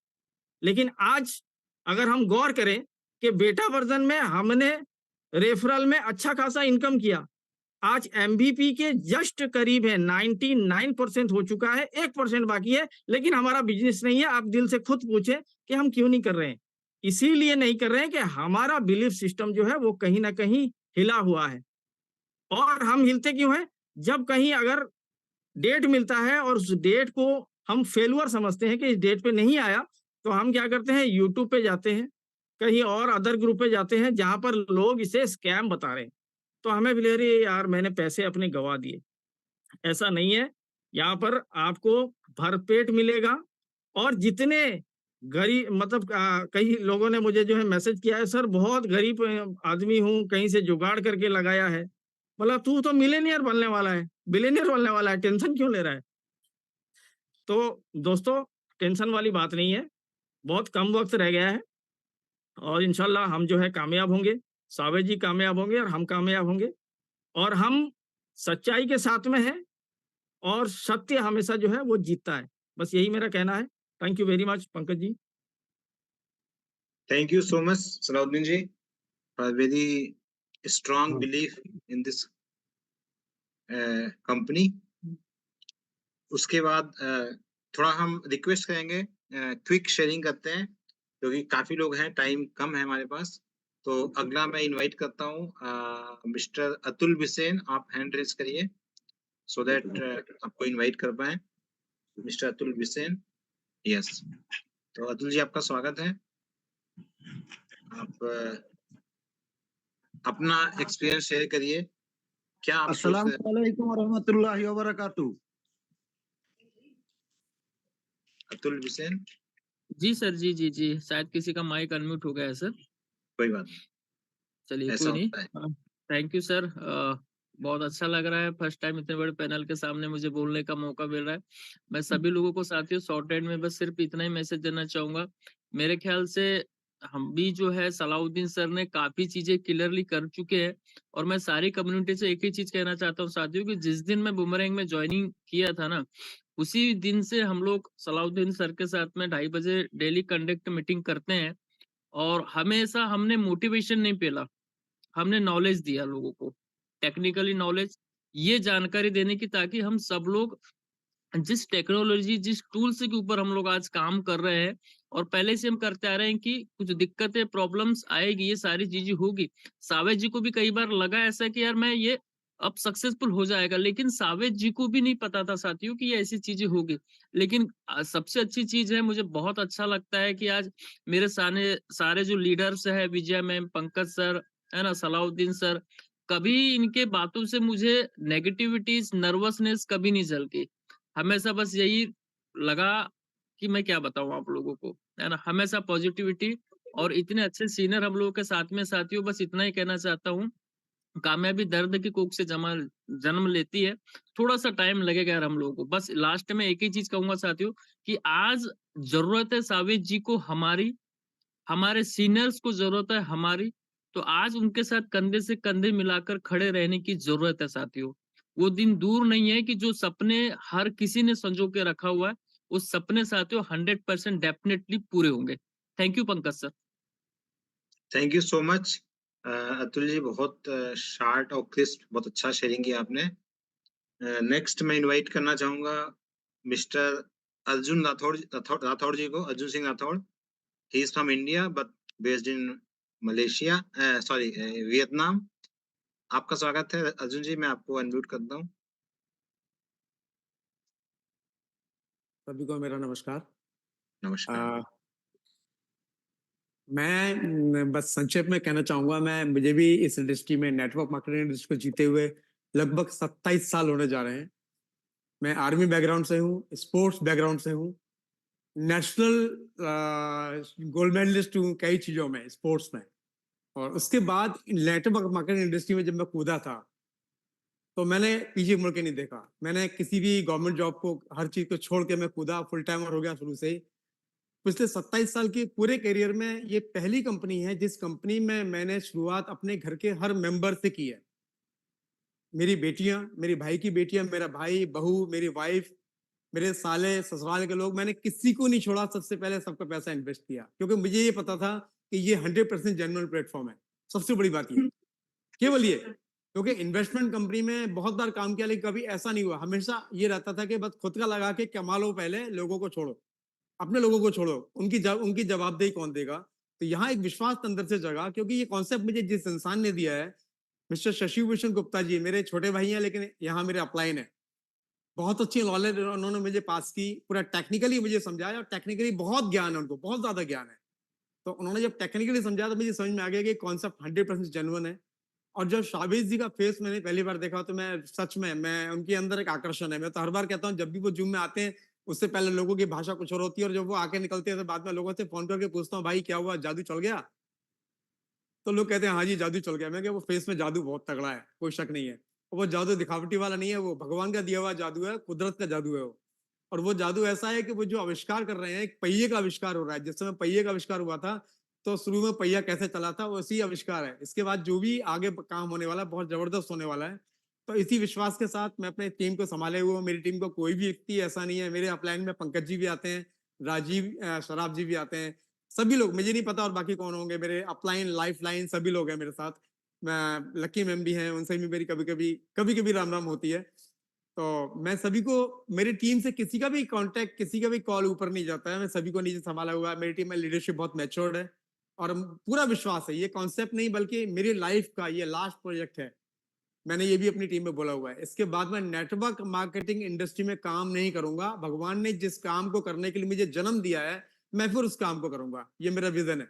Speaker 7: लेकिन आज अगर हम गौर करें कि बेटा वर्जन में हमने रेफरल में अच्छा खासा इनकम किया, आज एमवीपी के जस्ट करीब है, 99% हो चुका है, 1% बाकी है, लेकिन हमारा बिजनेस नहीं है। आप दिल से खुद पूछे कि हम क्यों नहीं कर रहे हैं। इसीलिए नहीं कर रहे हैं कि हमारा बिलीफ सिस्टम जो है वो कहीं ना कहीं हिला हुआ है। और हम हिलते क्यों हैं? जब कहीं अगर डेट मिलता है और उस डेट को हम फेलुअर समझते हैं कि इस डेट पे नहीं आया, तो हम क्या करते हैं, यूट्यूब पे जाते हैं, कहीं और अदर ग्रुप पे जाते हैं जहां पर लोग इसे स्कैम बता रहे हैं। तो हमें भी अरे यार मैंने पैसे अपने गवा दिए। ऐसा नहीं है, यहाँ पर आपको भरपेट मिलेगा। और जितने गरीब मतलब कई लोगों ने मुझे जो है मैसेज किया है, सर बहुत गरीब आदमी हूँ, कहीं से जुगाड़ करके लगाया है। बोला तू तो मिलेनियर बनने वाला है, बिलियनियर बनने वाला है, टेंशन क्यों ले रहा है। तो दोस्तों टेंशन वाली बात नहीं है, बहुत कम वक्त रह गया है और इंशाल्लाह हम जो है कामयाब होंगे, सावेद जी कामयाब होंगे और हम कामयाब होंगे। और हम सच्चाई के साथ में हैं और सत्य हमेशा जो है वो जीतता है। बस यही मेरा कहना है। Thank you very much Pankaj ji.
Speaker 5: Thank you so much, Salahuddin ji, for very strong
Speaker 3: हाँ।
Speaker 5: belief in this company. उसके बाद थोड़ा हम रिक्वेस्ट करेंगे, क्विक शेयरिंग करते हैं क्योंकि काफी लोग हैं, टाइम कम है हमारे पास। तो अगला मैं इनवाइट करता हूँ मिस्टर अतुल बिसेन, आप हैंड रेज करिए सो दैट आपको इनवाइट कर पाए। Mister Atul Bisen, yes. तो अतुल जी आपका स्वागत है। आप अपना एक्सपीरियंस शेयर करिए, क्या आप सोचते हैं?
Speaker 8: अस्सलामुअलैकुम वरहमतुल्लाहि वबरकातुहू।
Speaker 5: अतुल बिसेन,
Speaker 9: जी सर, जी शायद किसी का माइक अनम्यूट हो गया है सर।
Speaker 5: कोई बात नहीं,
Speaker 9: चलिए
Speaker 5: ऐसा
Speaker 9: कोई
Speaker 5: होता है।
Speaker 9: नहीं। थैंक यू सर, बहुत अच्छा लग रहा है, फर्स्ट टाइम इतने बड़े पैनल के सामने मुझे बोलने का मौका मिल रहा है। मैं सभी लोगों को साथियों शॉर्ट एंड में बस सिर्फ इतना ही मैसेज देना चाहूंगा। मेरे ख्याल से हम भी जो है सलाउद्दीन सर ने काफी चीजें क्लियरली कर चुके हैं और मैं सारी कम्युनिटी से एक ही चीज कहना चाहता हूँ साथियों कि जिस दिन मैं बूमरैंग में ज्वाइनिंग किया था ना, उसी दिन से हम लोग सलाउद्दीन सर के साथ में 2:30 बजे डेली कंडक्ट मीटिंग करते हैं और हमेशा हमने मोटिवेशन नहीं पेला, हमने नॉलेज दिया लोगों को, टेक्निकली नॉलेज, ये जानकारी देने की, ताकि हम सब लोग जिस टेक्नोलॉजी जिस टूल्स के ऊपर हम लोग आज काम कर रहे हैं और पहले से हम करते आ रहे हैं कि कुछ दिक्कतें प्रॉब्लम्स आएगी, ये सारी चीजें होगी। सावेद जी को भी कई बार लगा ऐसा कि यार मैं ये अब सक्सेसफुल हो जाएगा, लेकिन सावेद जी को भी नहीं पता था साथियों कि ये ऐसी चीजें होगी। लेकिन सबसे अच्छी चीज है, मुझे बहुत अच्छा लगता है कि आज मेरे सारे जो लीडर्स है, विजय मैम, पंकज सर, है ना, सलाउद्दीन सर, कभी इनके बातों से मुझे नेगेटिविटीज, नर्वसनेस कभी नहीं झलकी। हमेशा बस यही लगा कि मैं क्या बताऊं आप लोगों को, है ना, हमेशा पॉजिटिविटी और इतने अच्छे सीनियर हम लोगों के साथ में साथियों, बस इतना ही कहना चाहता हूँ, कामयाबी दर्द की कोख से जन्म लेती है, थोड़ा-सा टाइम लगेगा यार हम लोगों को। बस लास्ट में एक ही चीज़ कहूँगा साथियों कि आज ज़रूरत है साबित जी को हमारी, हमारे सीनियर्स को ज़रूरत है हमारी, तो आज उनके साथ कंधे से कंधे मिलाकर खड़े रहने की ज़रूरत है साथियों। वो दिन दूर नहीं है कि जो सपने हर किसी ने संजो के रखा हुआ है, उस सपने साथियों 100% डेफिनिटली पूरे होंगे। Thank you Pankaj sir.
Speaker 5: Thank you so much Atul ji, बहुत शार्ट और क्रिस्प, बहुत अच्छा शेयरिंग किया आपने। नेक्स्ट मैं इनवाइट करना चाहूंगा मिस्टर अर्जुन राठौड़ जी को, Arjun Singh Rathore. He is from India but based in Malaysia, sorry Vietnam. आपका स्वागत है अर्जुन जी, मैं आपको अनम्यूट करता हूँ।
Speaker 10: सभी को मेरा नमस्कार।
Speaker 5: नमस्कार।
Speaker 10: मैं बस संक्षेप में कहना चाहूंगा, मुझे भी इस इंडस्ट्री में, नेटवर्क मार्केटिंग इंडस्ट्री को जीते हुए लगभग 27 साल होने जा रहे हैं। मैं आर्मी बैकग्राउंड से हूँ, स्पोर्ट्स बैकग्राउंड से हूँ, नेशनल गोल्ड मेडलिस्ट हूँ कई चीजों में, स्पोर्ट्स में। और उसके बाद नेटवर्क मार्केटिंग इंडस्ट्री में जब मैं कूदा था तो मैंने पीछे मुड़ के नहीं देखा। मैंने किसी भी गवर्नमेंट जॉब को, हर चीज को छोड़ के मैं कूदा, फुल टाइमर हो गया शुरू से ही। पिछले 27 साल के पूरे करियर में ये पहली कंपनी है जिस कंपनी में मैंने शुरुआत अपने घर के हर मेंबर से की है। मेरी बेटियां, मेरी भाई की बेटियां, मेरा भाई, बहू, मेरी वाइफ, मेरे साले, ससुराल के लोग, मैंने किसी को नहीं छोड़ा। सबसे पहले सबका पैसा इन्वेस्ट किया क्योंकि मुझे ये पता था कि ये 100% जेन्युइन प्लेटफॉर्म है। सबसे बड़ी बात ये, केवल ये, क्योंकि इन्वेस्टमेंट कंपनी में बहुत बार काम किया लेकिन कभी ऐसा नहीं हुआ। हमेशा ये रहता था कि बस खुद का लगा के कमा लो, पहले लोगों को छोड़ो, अपने लोगों को छोड़ो, उनकी जवाबदेही कौन देगा। तो यहाँ एक विश्वास अंदर से जगा, क्योंकि ये कॉन्सेप्ट मुझे जिस इंसान ने दिया है, मिस्टर शशि भूषण गुप्ता जी, मेरे छोटे भाई हैं लेकिन यहाँ मेरे अपलाइन है। बहुत अच्छी नॉलेज उन्होंने मुझे पास की, पूरा टेक्निकली मुझे समझाया, और टेक्निकली बहुत ज्ञान है उनको, बहुत ज्यादा ज्ञान है। तो उन्होंने जब टेक्निकली समझाया तो मुझे समझ में आ गया कि कॉन्सेप्ट 100% जेन्युइन है। और जब शाबिज जी का फेस मैंने पहली बार देखा तो मैं सच में, मैं उनके अंदर एक आकर्षण है। मैं तो हर बार कहता हूँ, जब भी वो जूम में आते हैं उससे पहले लोगों की भाषा कुछ और होती है, और जब वो आके निकलते हैं तो बाद में लोगों से फोन करके पूछता हूँ, भाई क्या हुआ, जादू चल गया? तो लोग कहते हैं हाँ जी जादू चल गया। मैं क्या, वो फेस में जादू बहुत तगड़ा है, कोई शक नहीं है। और वो जादू दिखावटी वाला नहीं है, वो भगवान का दिया हुआ जादू है, कुदरत का जादू है वो। और वो जादू ऐसा है कि वो जो आविष्कार कर रहे हैं, एक पहिए का आविष्कार हो रहा है। जिस समय पहिए का आविष्कार हुआ था तो शुरू में पहिया कैसे चला था, वैसी आविष्कार है। इसके बाद जो भी आगे काम होने वाला है बहुत जबरदस्त होने वाला है। तो इसी विश्वास के साथ मैं अपने टीम को संभाले हुए हूँ। मेरी टीम को कोई भी व्यक्ति ऐसा नहीं है, मेरे अपलाइन में पंकज जी भी आते हैं, राजीव शराब जी भी आते हैं, सभी लोग, मुझे नहीं पता और बाकी कौन होंगे, मेरे अपलाइन, लाइफ लाइन, सभी लोग हैं मेरे साथ। मैं लकी मैम भी हैं, उनसे भी मेरी कभी कभी राम राम होती है। तो मैं सभी को, मेरी टीम से किसी का भी कांटेक्ट, किसी का भी कॉल ऊपर नहीं जाता है। मैं सभी को नीचे संभाला हुआ है। मेरी टीम में लीडरशिप बहुत मैच्योर्ड है और पूरा विश्वास है। ये कॉन्सेप्ट नहीं बल्कि मेरी लाइफ का ये लास्ट प्रोजेक्ट है। मैंने ये भी अपनी टीम में बोला हुआ है, इसके बाद मैं नेटवर्क मार्केटिंग इंडस्ट्री में काम नहीं करूंगा। भगवान ने जिस काम को करने के लिए मुझे जन्म दिया है, मैं फिर उस काम को करूंगा। ये मेरा विजन है,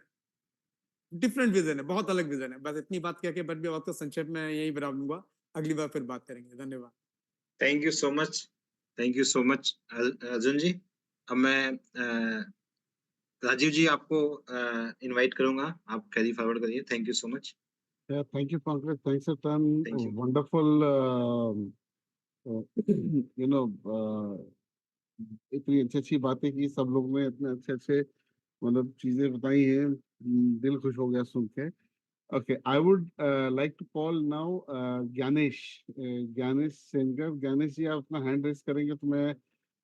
Speaker 10: डिफरेंट विजन है, बहुत अलग विजन है। बस इतनी बात कह के बट भी बात को संक्षेप में यही विराम दूंगा। अगली बार फिर बात करेंगे। धन्यवाद।
Speaker 5: Thank you so much, thank you so much Arjun ji. अब मैं राजीव जी आपको इनवाइट करूंगा, आप कैरी फॉरवर्ड करिए। Thank you so much.
Speaker 3: Yeah, thank you, Pankaj. Thanks a ton.
Speaker 5: Thank you.
Speaker 3: Wonderful, you know, इतनी अच्छी अच्छी बातें की सब लोग ने, इतने अच्छे अच्छे मतलब चीजें बताई हैं। दिल खुश हो गया सुन के। Okay, I would like to call now Gyanesh, Gyanesh सेनकर। Gyanesh जी, आप अपना हैंड रेस करेंगे तो मैं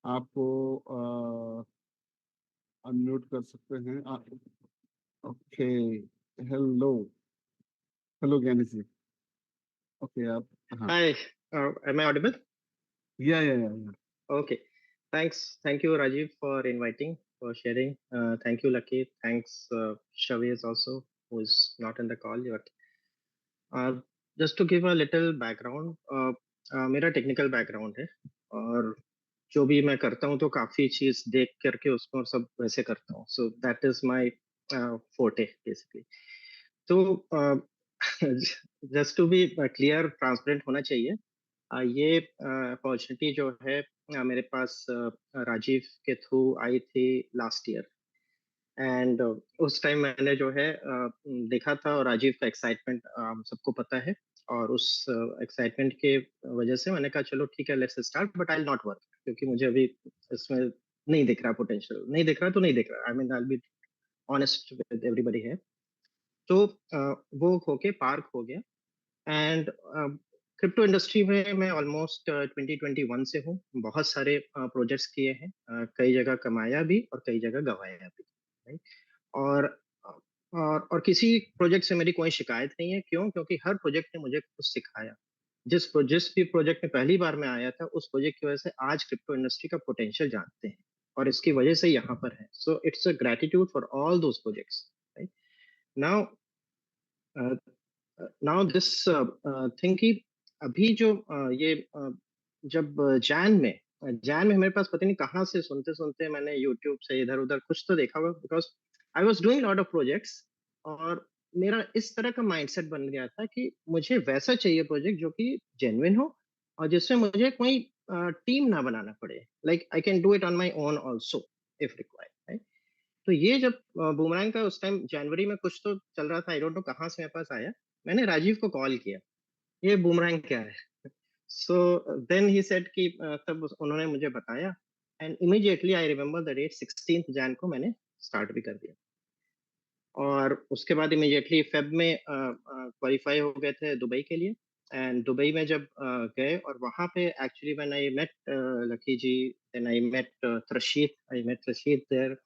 Speaker 3: आपको अनम्यूट कर सकते हैं। ओके, हेलो, हेलो ज्ञानेश जी। ओके, आप, हाँ,
Speaker 11: Hi, am I audible?
Speaker 3: या
Speaker 11: Okay. Thank you, Rajiv, for inviting, for sharing. Thank you, Lucky. Thanks, Shaviz also, who is not in the call yet. Just to give a little background, मेरा technical background है और जो भी मैं करता हूँ तो काफी चीज देख करके उसको और सब वैसे करता हूँ। So that is my forte basically. तो just to be clear, transparent होना चाहिए। ये अपॉर्चुनिटी जो है मेरे पास राजीव के थ्रू आई थी लास्ट ईयर। एंड उस टाइम मैंने जो है देखा था, और राजीव का एक्साइटमेंट सबको पता है, और उस एक्साइटमेंट के वजह से मैंने कहा चलो ठीक है, let's start, but I will not work, क्योंकि मुझे अभी इसमें नहीं दिख रहा पोटेंशियल, नहीं दिख रहा तो नहीं दिख रहा, I mean I will be honest with everybody है। तो वो होके पार्क हो गया। एंड क्रिप्टो इंडस्ट्री में मैं ऑलमोस्ट 2021 से हूँ। बहुत सारे प्रोजेक्ट्स किए हैं, कई जगह कमाया भी और कई जगह गंवाया भी, राइट। और किसी प्रोजेक्ट से मेरी कोई शिकायत नहीं है। क्यों? क्योंकि हर प्रोजेक्ट ने मुझे कुछ सिखाया। जिस भी प्रोजेक्ट में पहली बार मैं आया था, उस प्रोजेक्ट की वजह से आज क्रिप्टो इंडस्ट्री का पोटेंशियल जानते हैं, और इसकी वजह से यहाँ पर है। So it's a gratitude for all those projects, right. Now now this thing कि अभी जो ये जब जैन में मेरे पास पता नहीं कहाँ से सुनते सुनते मैंने यूट्यूब से इधर उधर कुछ तो देखा होगा, because I was doing lot of projects, और मेरा इस तरह का माइंडसेट बन गया था कि मुझे वैसा चाहिए प्रोजेक्ट जो कि जेन्युइन हो, और जिसमें मुझे कोई टीम ना बनाना पड़े, like I can do it on my own also if required. तो ये जब बूमरैंग का उस टाइम जनवरी में कुछ तो चल रहा था, आई डोंट नो कहाँ से मेरे पास आया, मैंने राजीव को कॉल किया, ये बूमरैंग क्या है? सो देन ही सेड कि तब उन्होंने मुझे बताया, and immediately I remember the date 16th Jan को मैंने स्टार्ट भी कर दिया। और उसके बाद इमीडिएटली फेब में क्वालिफाई हो गए थे दुबई के लिए। एंड दुबई में जब गए, और वहाँ पे actually when I met Lucky ji, then I met Rashid there,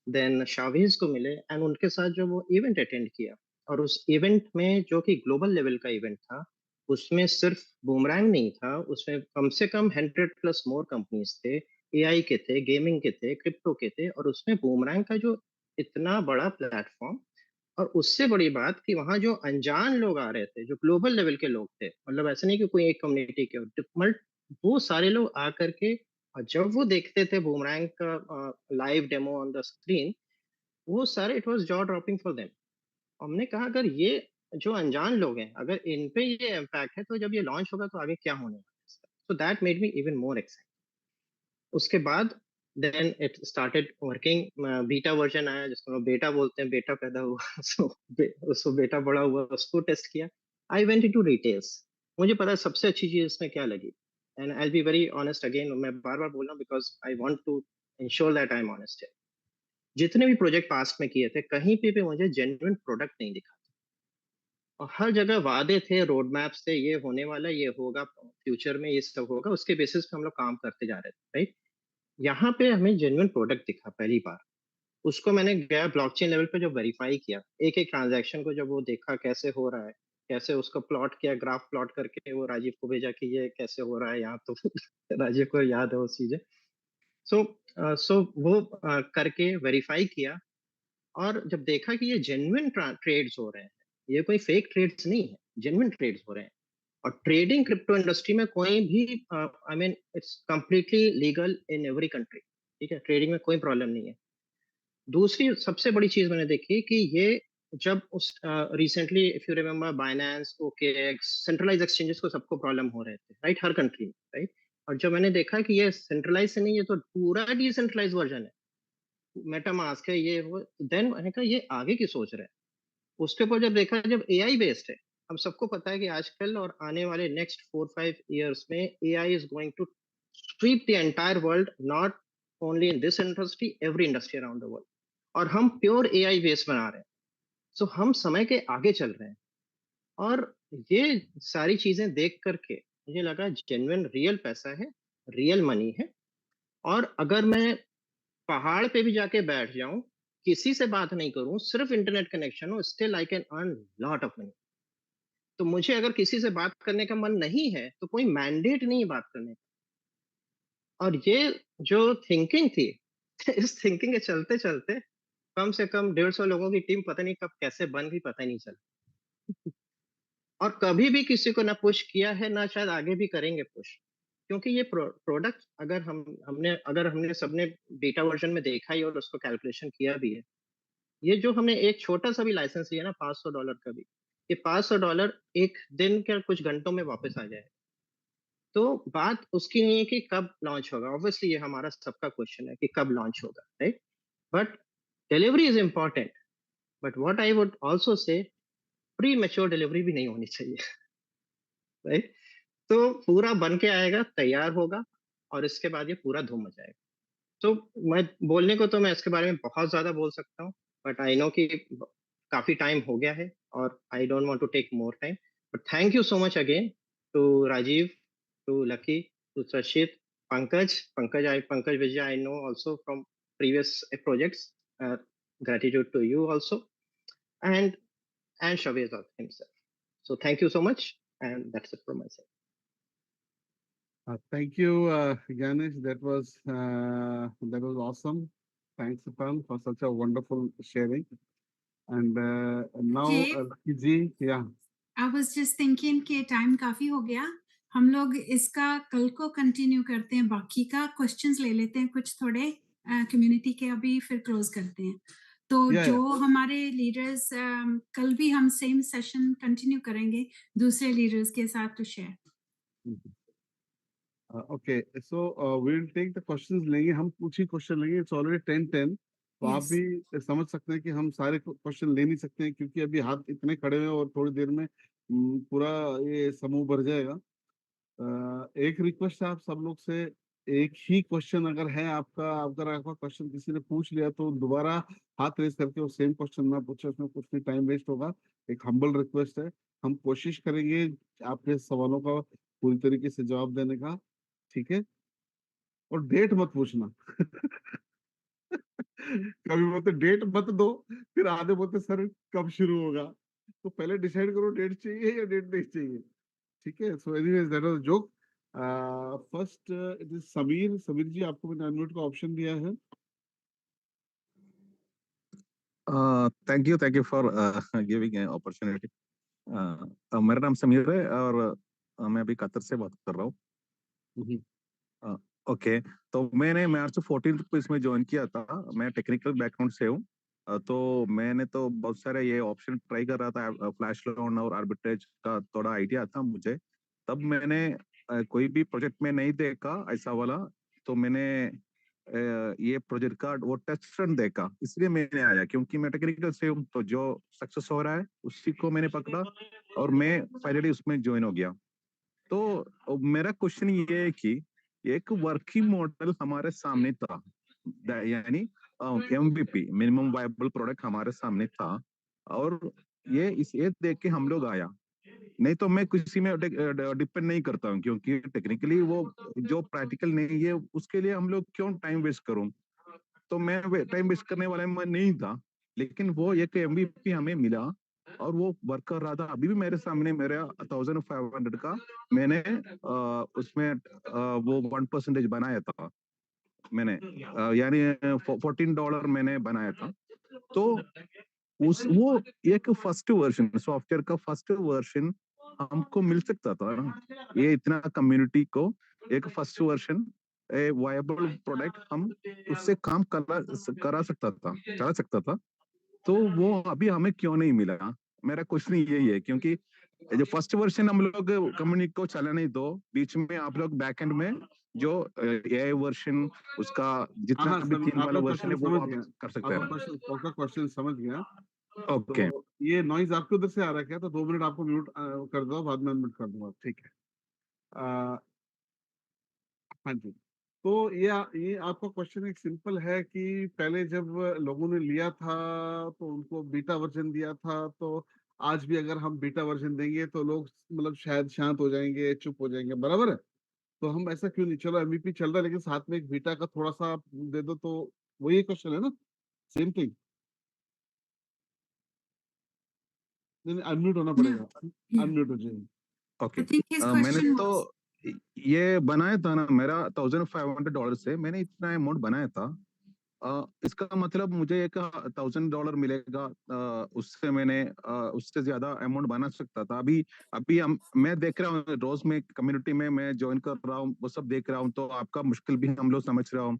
Speaker 11: then Shavez को मिले, एंड उनके साथ जो वो इवेंट अटेंड किया, और उस इवेंट में जो कि ग्लोबल लेवल का इवेंट था, उसमें सिर्फ बूमरैंग नहीं था, उसमें कम से कम 100+ मोर कंपनीज थे, एआई के थे, गेमिंग के थे, क्रिप्टो के थे, और उसमें बूमरैंग का जो इतना बड़ा प्लेटफॉर्म, और उससे बड़ी बात कि वहाँ जो अनजान लोग आ रहे थे, जो ग्लोबल लेवल के लोग थे, मतलब ऐसा नहीं कि कोई एक कम्युनिटी के, वो सारे लोग आ करके, और जब वो देखते थे बूमरैंग का live demo on the screen, वो सारे it was jaw dropping for them. हमने कहा अगर ये जो अनजान लोग हैं, अगर इन पे ये इम्पैक्ट है, तो जब ये लॉन्च होगा तो आगे क्या होने वाला है इसका? So that made me even more excited. उसके बाद then it started working, beta version आया, जिसको हम बेटा बोलते हैं, बेटा पैदा हुआ सो उसको बेटा बड़ा हुआ, उसको टेस्ट किया। I went into details. मुझे पता है सबसे अच्छी चीज इसमें क्या लगी, and I will be very honest again, मैं बार बार बोल रहा हूँ because I want to ensure that I am honest. जितने भी प्रोजेक्ट पास्ट में किए थे, कहीं पे भी मुझे जेन्युइन प्रोडक्ट नहीं दिखा, और हर जगह वादे थे, रोड मैप्स थे, ये होने वाला, ये होगा फ्यूचर में, ये सब होगा, उसके बेसिस पे हम लोग काम करते जा रहे थे, राइट। यहाँ पे हमें जेन्युइन प्रोडक्ट दिखा पहली बार। उसको मैंने गया ब्लॉकचेन लेवल पे जब वेरीफाई किया, एक एक ट्रांजैक्शन को जब वो देखा कैसे हो रहा है, कैसे उसको प्लॉट किया, ग्राफ प्लॉट करके वो राजीव को भेजा कि ये कैसे हो रहा है यहाँ, तो राजीव को याद है वो चीजें। सो वो करके वेरीफाई किया, और जब देखा कि ये जेन्युइन ट्रेड्स हो रहे हैं, ये कोई फेक ट्रेड्स नहीं है, जेन्युइन ट्रेड्स हो रहे हैं, और ट्रेडिंग क्रिप्टो इंडस्ट्री में कोई भी, I mean it's completely legal in every country, ठीक है, ट्रेडिंग में कोई प्रॉब्लम नहीं है। दूसरी सबसे बड़ी चीज मैंने देखी कि ये जब उस recently if you remember Binance, OKX, centralize exchanges को सबको प्रॉब्लम हो रहे थे, राइट, हर कंट्री में, राइट। और जब मैंने देखा कि ये सेंट्रलाइज से नहीं, ये तो पूरा डिसेंट्रलाइज वर्जन है, मेटामास्क है, ये वो, देन मैंने कहा ये आगे की सोच रहे हैं। उसके ऊपर जब देखा, जब एआई बेस्ड है, हम सबको पता है कि आजकल और आने वाले नेक्स्ट 4-5 इयर्स में AI is going to sweep the entire world, not only in this industry, every industry around the world, और हम प्योर एआई बेस्ड बना रहे हैं। सो हम समय के आगे चल रहे हैं, और ये सारी चीजें देख करके मुझे लगा जेन्युइन रियल पैसा है, रियल मनी है। और अगर मैं पहाड़ पे भी जाके बैठ जाऊं, किसी से बात नहीं करूं, सिर्फ इंटरनेट कनेक्शन हो, still I can earn lot of money. तो मुझे अगर किसी से बात करने का मन नहीं है, तो कोई मैंडेट नहीं है बात करने का। और ये जो थिंकिंग थी इस थिंकिंग के चलते चलते कम से कम 150 लोगों की टीम पता नहीं कब कैसे बन गई, पता ही नहीं चला। और कभी भी किसी को ना पुश किया है, ना शायद आगे भी करेंगे पुश, क्योंकि ये प्रोडक्ट अगर हमने सबने बीटा वर्जन में देखा ही और उसको कैलकुलेशन किया भी है, ये जो हमने एक छोटा सा भी लाइसेंस लिया ना $500 का भी, ये $500 एक दिन के कुछ घंटों में वापस आ जाए। तो बात उसकी नहीं है कि कब लॉन्च होगा, ऑब्वियसली ये हमारा सबका क्वेश्चन है कि कब लॉन्च होगा, right. But delivery is important, but what I would also say, premature delivery भी नहीं होनी चाहिए, right? तो पूरा बन के आएगा, तैयार होगा और इसके बाद ये पूरा धूम मचाएगा। तो मैं बोलने को तो मैं इसके बारे में बहुत ज़्यादा बोल सकता हूँ, बट आई नो कि काफ़ी टाइम हो गया है और I don't want to take more time. But thank you so much again to Rajeev, to Lucky, to Trashit, Pankaj Vijay, I know also from previous projects. Gratitude to you also, and Shavez himself. So thank you so much, and that's it from my side.
Speaker 3: Thank you, Ganesh. That was awesome. Thanks, Supan, for such a wonderful sharing. And now,
Speaker 2: Jay?
Speaker 3: Lucky ji, yeah.
Speaker 2: I was just thinking कि time काफी हो गया, हम लोग इसका कल को continue करते हैं, बाकी का क्वेश्चंस ले लेते हैं कुछ थोड़े कम्युनिटी के, अभी फिर क्लोज करते हैं। तो
Speaker 3: Yeah,
Speaker 2: जो हमारे लीडर्स कल भी हम सेम सेशन कंटिन्यू करेंगे दूसरे लीडर्स के साथ to share.
Speaker 3: Okay, so we'll take the questions लेंगे, हम कुछ ही क्वेश्चन लेंगे। इट्स ऑलरेडी 10:10, तो आप
Speaker 2: Yes.
Speaker 3: भी समझ सकते हैं कि हम सारे क्वेश्चन ले नहीं सकते हैं, क्योंकि अभी हाथ इतने खड़े हैं और थोड़ी देर में पूरा ये समूह भर जाएगा। एक रिक्वेस्ट है आप सब लोग से, एक ही क्वेश्चन अगर है आपका, अगर आपका क्वेश्चन किसी ने पूछ लिया तो दोबारा हाथ रेज करके वो सेम क्वेश्चन ना पूछे, उसमें कुछ भी टाइम वेस्ट होगा। एक हम्बल रिक्वेस्ट है, हम कोशिश करेंगे आपके सवालों का पूरी तरीके से जवाब देने का, ठीक है? और डेट मत पूछना। कभी बोलते डेट मत दो, फिर आधे बोलते सर कब शुरू होगा, तो पहले डिसाइड करो डेट चाहिए या डेट नहीं चाहिए, ठीक है? So anyways that was joke. First it is Sameer. Sameer ji, आपको मैंने अनम्यूट का ऑप्शन दिया है।
Speaker 12: Thank you for giving an opportunity. मेरा नाम समीर है और मैं अभी कतर से बात कर रहा हूँ। ओके, तो मैंने मार्च 14 को इसमें ज्वाइन किया था। मैं टेक्निकल बैकग्राउंड से हूँ, तो मैंने तो बहुत सारे ये ऑप्शन ट्राई कर रहा था, फ्लैश लोन और आर्बिट्रेज का थोड़ा आइडिया था मुझे। तब मैंने कोई भी प्रोजेक्ट में नहीं देखा ऐसा वाला, तो मैंने ये प्रोजेक्ट का वो टेस्ट रन देखा, इसलिए मैंने आया, क्योंकि मैं टेक्निकल से हूँ, तो जो सक्सेस हो रहा है उसी को मैंने पकड़ा और मैं फाइनली उसमें ज्वाइन हो गया। तो मेरा क्वेश्चन ये है कि एक वर्किंग मॉडल हमारे सामने था, यानी MVP मिनिमम वायबल प्रोडक्ट हमारे सामने था, और ये देख के हम लोग आया। नहीं तो मैं किसी में डिपेंड नहीं करता हूँ, क्योंकि टेक्निकली वो जो प्रैक्टिकल नहीं है उसके लिए हम लोग क्यों टाइम वेस्ट करूं। तो मैं टाइम वेस्ट करने वाला मैं नहीं था, लेकिन वो एक MVP हमें मिला और वो वर्क कर रहा था। अभी भी मेरे सामने मेरा 1500 का मैंने उसमें वो 1% बनाया था मैंने, यानी $14 मैंने बनाया था। तो वो एक फर्स्ट वर्जन, सॉफ्टवेयर का फर्स्ट वर्जन हमको मिल सकता था। ये इतना कम्युनिटी को एक फर्स्ट वर्जन वायबल प्रोडक्ट हम उससे काम करा सकता था, चला सकता था। तो वो अभी हमें क्यों नहीं मिला, मेरा क्वेश्चन यही है। क्योंकि जो फर्स्ट वर्जन हम लोग कम्युनिटी को चलाने दो, बीच में आप लोग बैक एंड में जो AI वर्जन उसका जितना भी थीम वाला वर्जन है वो आप कर सकते हैं।
Speaker 3: आपका क्वेश्चन समझ गया।
Speaker 12: ओके,
Speaker 3: तो ये नॉइज आपके उधर से आ रहा है क्या? तो 2 मिनट आपको म्यूट कर दो, बाद में अनम्यूट कर दूंगा, ठीक है? हाँ जी। तो ये आपका क्वेश्चन एक सिंपल है कि पहले जब लोगों ने लिया था तो उनको बीटा वर्जन दिया था, तो आज भी अगर हम बीटा वर्जन देंगे तो लोग मतलब शायद शांत हो जाएंगे, चुप हो जाएंगे, बराबर है? तो हम ऐसा क्यों नहीं, चलो MVP चल रहा है लेकिन साथ में एक बीटा का थोड़ा सा दे दो, तो वही क्वेश्चन है ना, सेम थिंग। नहीं, अनम्यूट होना पड़ेगा, अनम्यूट हो जाएंगे।
Speaker 12: ओके, मैंने तो ये बनाया था ना, मेरा $1500 से मैंने इतना अमाउंट बनाया था। इसका मतलब मुझे एक $1000 मिलेगा, उससे मैंने उससे ज्यादा अमाउंट बना सकता था। अभी मैं देख रहा हूँ, रोज में कम्युनिटी में मैं ज्वाइन कर रहा हूँ, वो सब देख रहा हूँ, तो आपका मुश्किल भी हम लोग समझ रहा हूँ।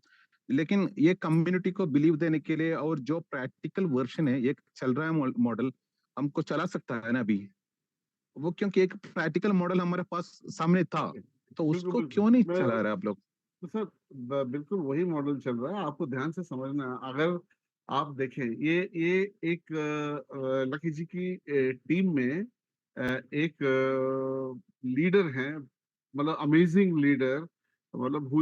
Speaker 12: लेकिन ये कम्युनिटी को बिलीव देने के लिए, और जो प्रैक्टिकल वर्जन है एक चल रहा है मॉडल, हमको चला सकता है ना अभी वो, क्योंकि एक प्रैक्टिकल मॉडल हमारे पास सामने था, तो उसको क्यों नहीं चला रहे आप लोग?
Speaker 3: तो सर बिल्कुल वही मॉडल चल रहा है, आपको ध्यान से समझना है। अगर आप देखें ये एक लकी जी की टीम में एक लीडर हैं, मतलब अमेजिंग लीडर, मतलब हु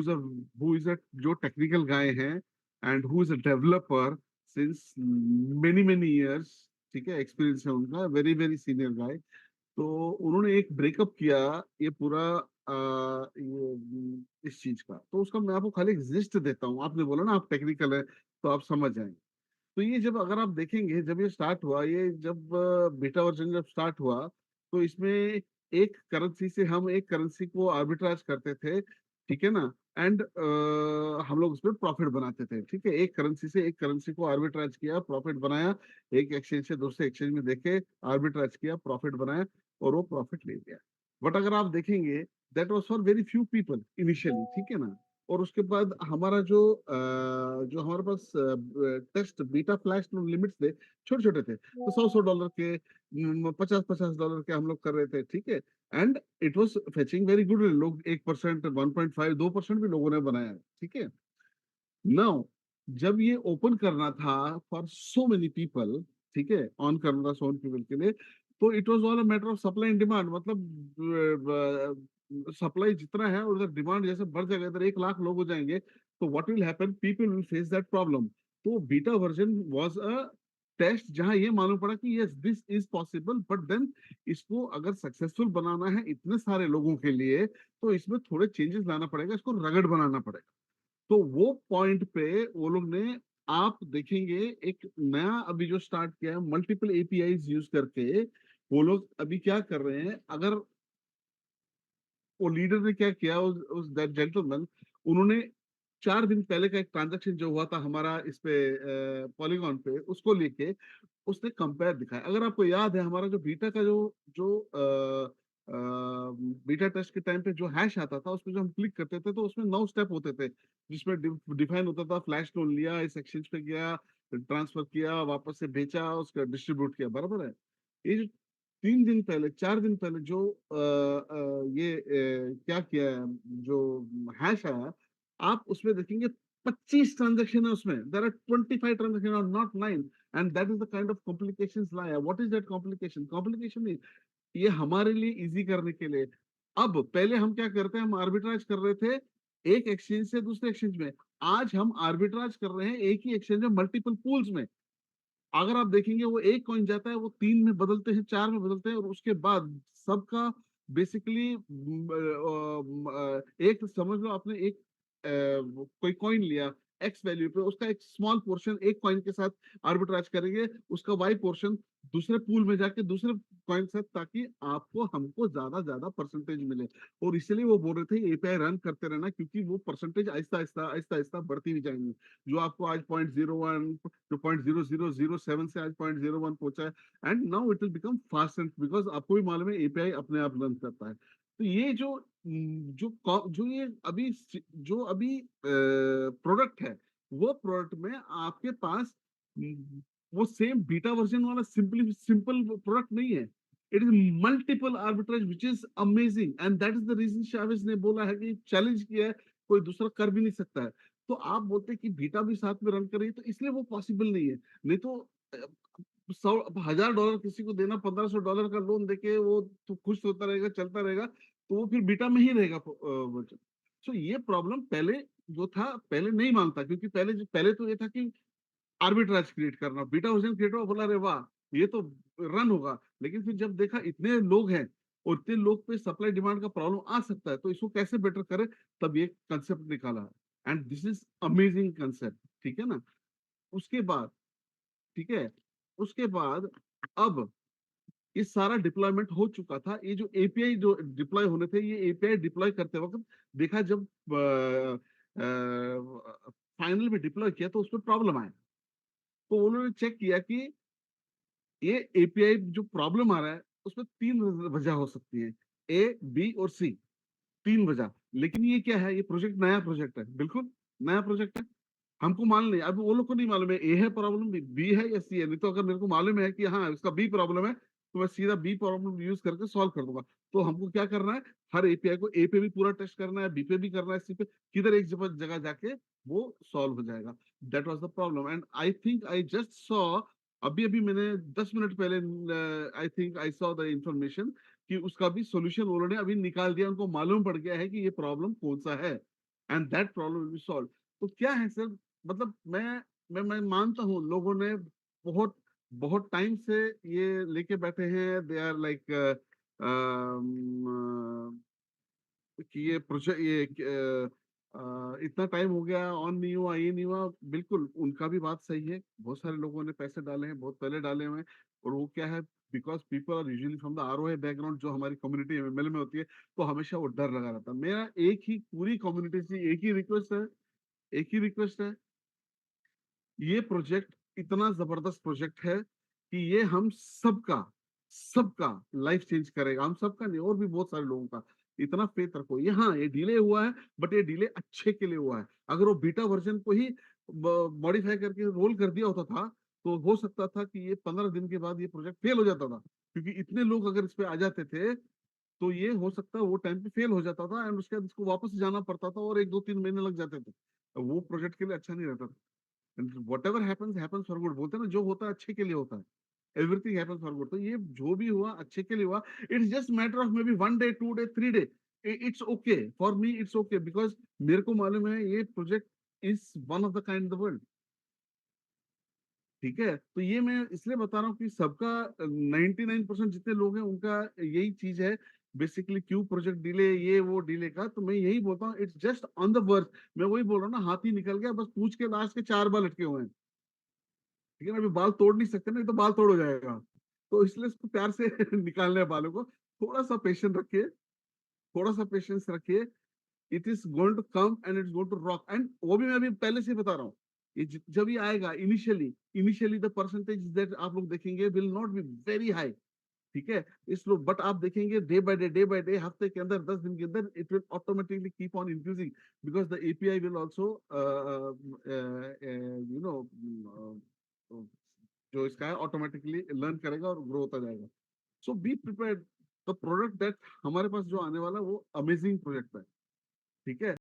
Speaker 3: इज अ जो टेक्निकल गाय हैं and who is a developer since many many years, ठीक है, एक्सपीरियंस है उनका, वेरी वेरी सीनियर गाय। तो उन्होंने एक ब्रेकअप किया ये पूरा इस चीज का, तो उसका मैं आपको खाली एग्जिस्ट देता हूँ। आपने बोला ना आप टेक्निकल है तो आप समझ जाएंगे। तो ये जब अगर आप देखेंगे, जब ये स्टार्ट हुआ, ये जब बीटा वर्जन जब स्टार्ट हुआ, तो इसमें एक करेंसी से हम एक करेंसी को आर्बिट्राज करते थे, ठीक है ना, एंड हम लोग उसमें प्रॉफिट बनाते थे, ठीक है। एक करेंसी से एक करेंसी को आर्बिट्राज किया, प्रॉफिट बनाया, एक एक्सचेंज से दूसरे एक्सचेंज में देके आर्बिट्राज किया, प्रॉफिट बनाया और वो प्रॉफिट ले लिया। बट अगर आप देखेंगे that was for very few people initially, ठीक है ना। और उसके बाद हमारा जो हमारे पास टेस्ट बीटा फ्लैश लिमिट्स थे, छोटे छोटे थे, तो $100 के, $50 के हम लोग कर रहे थे, ठीक है। And it was fetching very good, लोग 1%, 1.5, 2% भी लोगों ने बनाया, ठीक है। नाउ जब ये ओपन करना था फॉर सो मेनी पीपल, ठीक है, ऑन करना था सो मेनी पीपल के लिए, तो it was all a matter of supply and demand. मतलब सप्लाई जितना है और उधर डिमांड जैसे बढ़ जाएगा, इधर 1 लाख लोग हो जाएंगे, तो what will happen, people will face that problem. तो beta version was a test जहां ये मालूम पड़ा कि yes this is possible, but then इसको अगर सक्सेसफुल बनाना है इतने सारे लोगों के लिए, तो इसमें थोड़े चेंजेस लाना पड़ेगा, इसको रगड़ बनाना पड़ेगा। तो वो पॉइंट पे वो लोग ने, आप देखेंगे एक नया अभी जो स्टार्ट किया है मल्टीपल एपीआईज यूज करके, वो लोग अभी क्या कर रहे हैं, अगर वो लीडर ने क्या किया, उस दैट जेंटलमैन, उन्होंने 4 दिन पहले का एक ट्रांजैक्शन जो हुआ था हमारा इस पे पॉलीगॉन पे, उसको लेके उसने कंपेयर दिखाया। अगर आपको याद है हमारा जो बीटा का जो जो बीटा टेस्ट के टाइम पे जो हैश आता था, उसमें जो हम क्लिक करते थे तो उसमें 9 स्टेप होते थे, जिसमें डिफाइन होता था फ्लैश लोन लिया, इस एक्सचेंज पे गया, ट्रांसफर किया, वापस से बेचा, उसका डिस्ट्रीब्यूट किया, बराबर है। ये जो 3 दिन पहले, 4 दिन पहले जो क्या किया है, जो हैश आया, आप उसमें देखेंगे 25 ट्रांजेक्शन है उसमें, देयर आर 25 ट्रांजेक्शन और not 9, and that is the kind of complications लाया। What is that complication? Complication नहीं, ये हमारे लिए इजी करने के लिए। अब पहले हम क्या करते हैं, हम आर्बिट्राज कर रहे थे एक एक्सचेंज से दूसरे एक्सचेंज में, आज हम आर्बिट्राज कर रहे हैं एक ही एक्सचेंज में मल्टीपल पूल्स में। अगर आप देखेंगे वो एक कॉइन जाता है, वो 3 में बदलते हैं, 4 में बदलते हैं, और उसके बाद सबका बेसिकली एक समझ लो आपने एक कोई कॉइन लिया एक्स वैल्यू पे, उसका एक स्मॉल पोर्शन एक कॉइन के साथ आर्बिट्राज करेंगे, उसका वाई पोर्शन दूसरे पूल में जाके दूसरे कॉइन के साथ, ताकि आपको हमको ज्यादा परसेंटेज मिले। और इसलिए वो बोल रहे थे एपीआई रन करते रहना, क्योंकि वो परसेंटेज आहिस्ता आहिस्ता आहिस्ता आहिस्ता बढ़ती भी जाएंगी। जो आपको आज 0.01, जो 0.0007 से आज 0.01 पहुंचा है, and now it will become fast, because आपको भी मालूम है एपीआई अपने आप रन करता है। तो ये जो ये अभी जो अभी प्रोडक्ट है, वो प्रोडक्ट में आपके पास वो सेम बीटा वर्जन वाला सिंपल प्रोडक्ट नहीं है। It is multiple arbitrage which is amazing, and that is the reason Shavez ने बोला है कि चैलेंज किया है, कोई दूसरा कर भी नहीं सकता है। तो आप बोलते हैं कि बीटा भी साथ में रन कर रही है, तो इसलिए वो पॉसिबल नहीं है। नहीं तो $1,000 किसी को देना, $1,500 का लोन देके वो तो खुश होता रहेगा, चलता रहेगा, तो वो फिर बीटा में ही रहेगा। सो ये प्रॉब्लम पहले जो था, पहले नहीं मानता, क्योंकि पहले तो ये था कि आर्बिट्राज क्रिएट करना, बीटा वर्जन क्रिएट हुआ, बोला अरे वाह ये तो रन होगा। लेकिन फिर जब देखा इतने लोग हैं और इतने लोग पे सप्लाई डिमांड का प्रॉब्लम आ सकता है, तो इसको कैसे बेटर करे, तब ये कंसेप्ट निकाला है, and this is amazing concept, ठीक है ना। उसके बाद, ठीक है, उसके बाद अब ये सारा डिप्लॉयमेंट हो चुका था। ये जो एपीआई जो डिप्लॉय होने थे, ये एपीआई डिप्लॉय करते वक्त देखा, जब फाइनल में डिप्लॉय किया तो उसमें प्रॉब्लम आया। तो उन्होंने चेक किया कि ये एपीआई जो प्रॉब्लम आ रहा है, उसमें 3 वजह हो सकती है, ए, बी और सी, 3 वजह। लेकिन ये क्या है, ये प्रोजेक्ट नया प्रोजेक्ट है, बिल्कुल नया प्रोजेक्ट है, हमको मालूम नहीं, अभी वो लोग को नहीं मालूम है ए है प्रॉब्लम, बी है या सी है। नहीं तो अगर मेरे को मालूम है कि हाँ इसका बी प्रॉब्लम है, तो मैं सीधा बी प्रॉब्लम यूज करके सॉल्व कर दूंगा। तो हमको क्या करना है, हर एपीआई को ए पे भी पूरा टेस्ट करना है, बी पे भी करना है, सी पे, किधर एक जगह जाके वो सॉल्व हो जाएगा। That was the problem and I think I just saw, अभी अभी मैंने 10 मिनट पहले I think I saw the information कि उसका भी सॉल्यूशन उन्होंने अभी निकाल दिया, उनको मालूम पड़ गया है कि ये प्रॉब्लम कौन सा है and that problem will be solve. तो क्या है सर, मतलब मैं मानता हूँ लोगों ने बहुत बहुत टाइम से ये लेके बैठे हैं, दे आर लाइक कि ये प्रोजेक्ट इतना टाइम हो गया, ऑन नहीं हुआ, ये नहीं हुआ। बिल्कुल उनका भी बात सही है, बहुत सारे लोगों ने पैसे डाले हैं, बहुत पहले डाले हुए हैं, और वो क्या है, because people are usually from the ROA background, जो हमारी कम्युनिटी एमएल में होती है, तो हमेशा वो डर लगा रहता है। मेरा एक ही पूरी कम्युनिटी से एक ही रिक्वेस्ट है, एक ही रिक्वेस्ट है, ये प्रोजेक्ट इतना जबरदस्त प्रोजेक्ट है कि ये हम सबका सबका लाइफ चेंज करेगा, हम सबका नहीं और भी बहुत सारे लोगों का। इतना फेथ रखो। ये हाँ, ये डिले हुआ है, बट ये डिले अच्छे के लिए हुआ है। अगर वो बीटा वर्जन को ही मॉडिफाई करके रोल कर दिया होता था, तो हो सकता था कि ये 15 दिन के बाद ये प्रोजेक्ट फेल हो जाता था, क्योंकि इतने लोग अगर इस पे आ जाते थे, तो ये हो सकता है वो टाइम पे फेल हो जाता था एंड उसके बाद इसको वापस जाना पड़ता था और 1 2 3 महीने लग जाते थे। वो प्रोजेक्ट के लिए अच्छा नहीं रहता था। What ever happens for good, बोलते हैं ना, जो होता है अच्छे के लिए होता है। Everything happens for good. तो ये जो भी हुआ अच्छे के लिए हुआ। It's just matter of may be 1 day 2 day 3 day. It's okay for me, it's okay, because मेरे को मालूम है ये project is one of the kind in the world. ठीक है, तो ये मैं इसलिए बता रहा हूँ कि सबका 99% जितने लोग हैं उनका यही चीज है। बेसिकली क्यों प्रोजेक्ट डिले, ये वो डिले का, तो मैं यही बोलता हूँ, it's just on the work. मैं वही बोल रहा हूँ ना, हाथी निकल गया, बस पूछ के लास्ट के 4 बाल लटके हुए हैं। ठीक है ना, अभी बाल तोड़ नहीं सकते ना, तो बाल तोड़ हो जाएगा। तो इसलिए इसको प्यार से निकालने हैं बालों को। थोड़ा सा पेशेंस रखिए, थोड़ा सा पेशेंस रखिए। It is going to come and it's going to rock. And वो भी मैं अभी पहले से बता रहा हूँ, ये जब ये आएगा, इनिशियली द परसेंटेज दैट आप लोग देखेंगे will not be very high. ठीक है, इस लोग, बट आप देखेंगे डे बाय डे, हफ्ते के अंदर, 10 दिन के अंदर, it will automatically keep on increasing, because the API will also you know जो इसका है ऑटोमेटिकली लर्न करेगा और ग्रो होता जाएगा। So be prepared. The product that हमारे पास जो आने वाला है वो अमेजिंग प्रोजेक्ट है। ठीक है।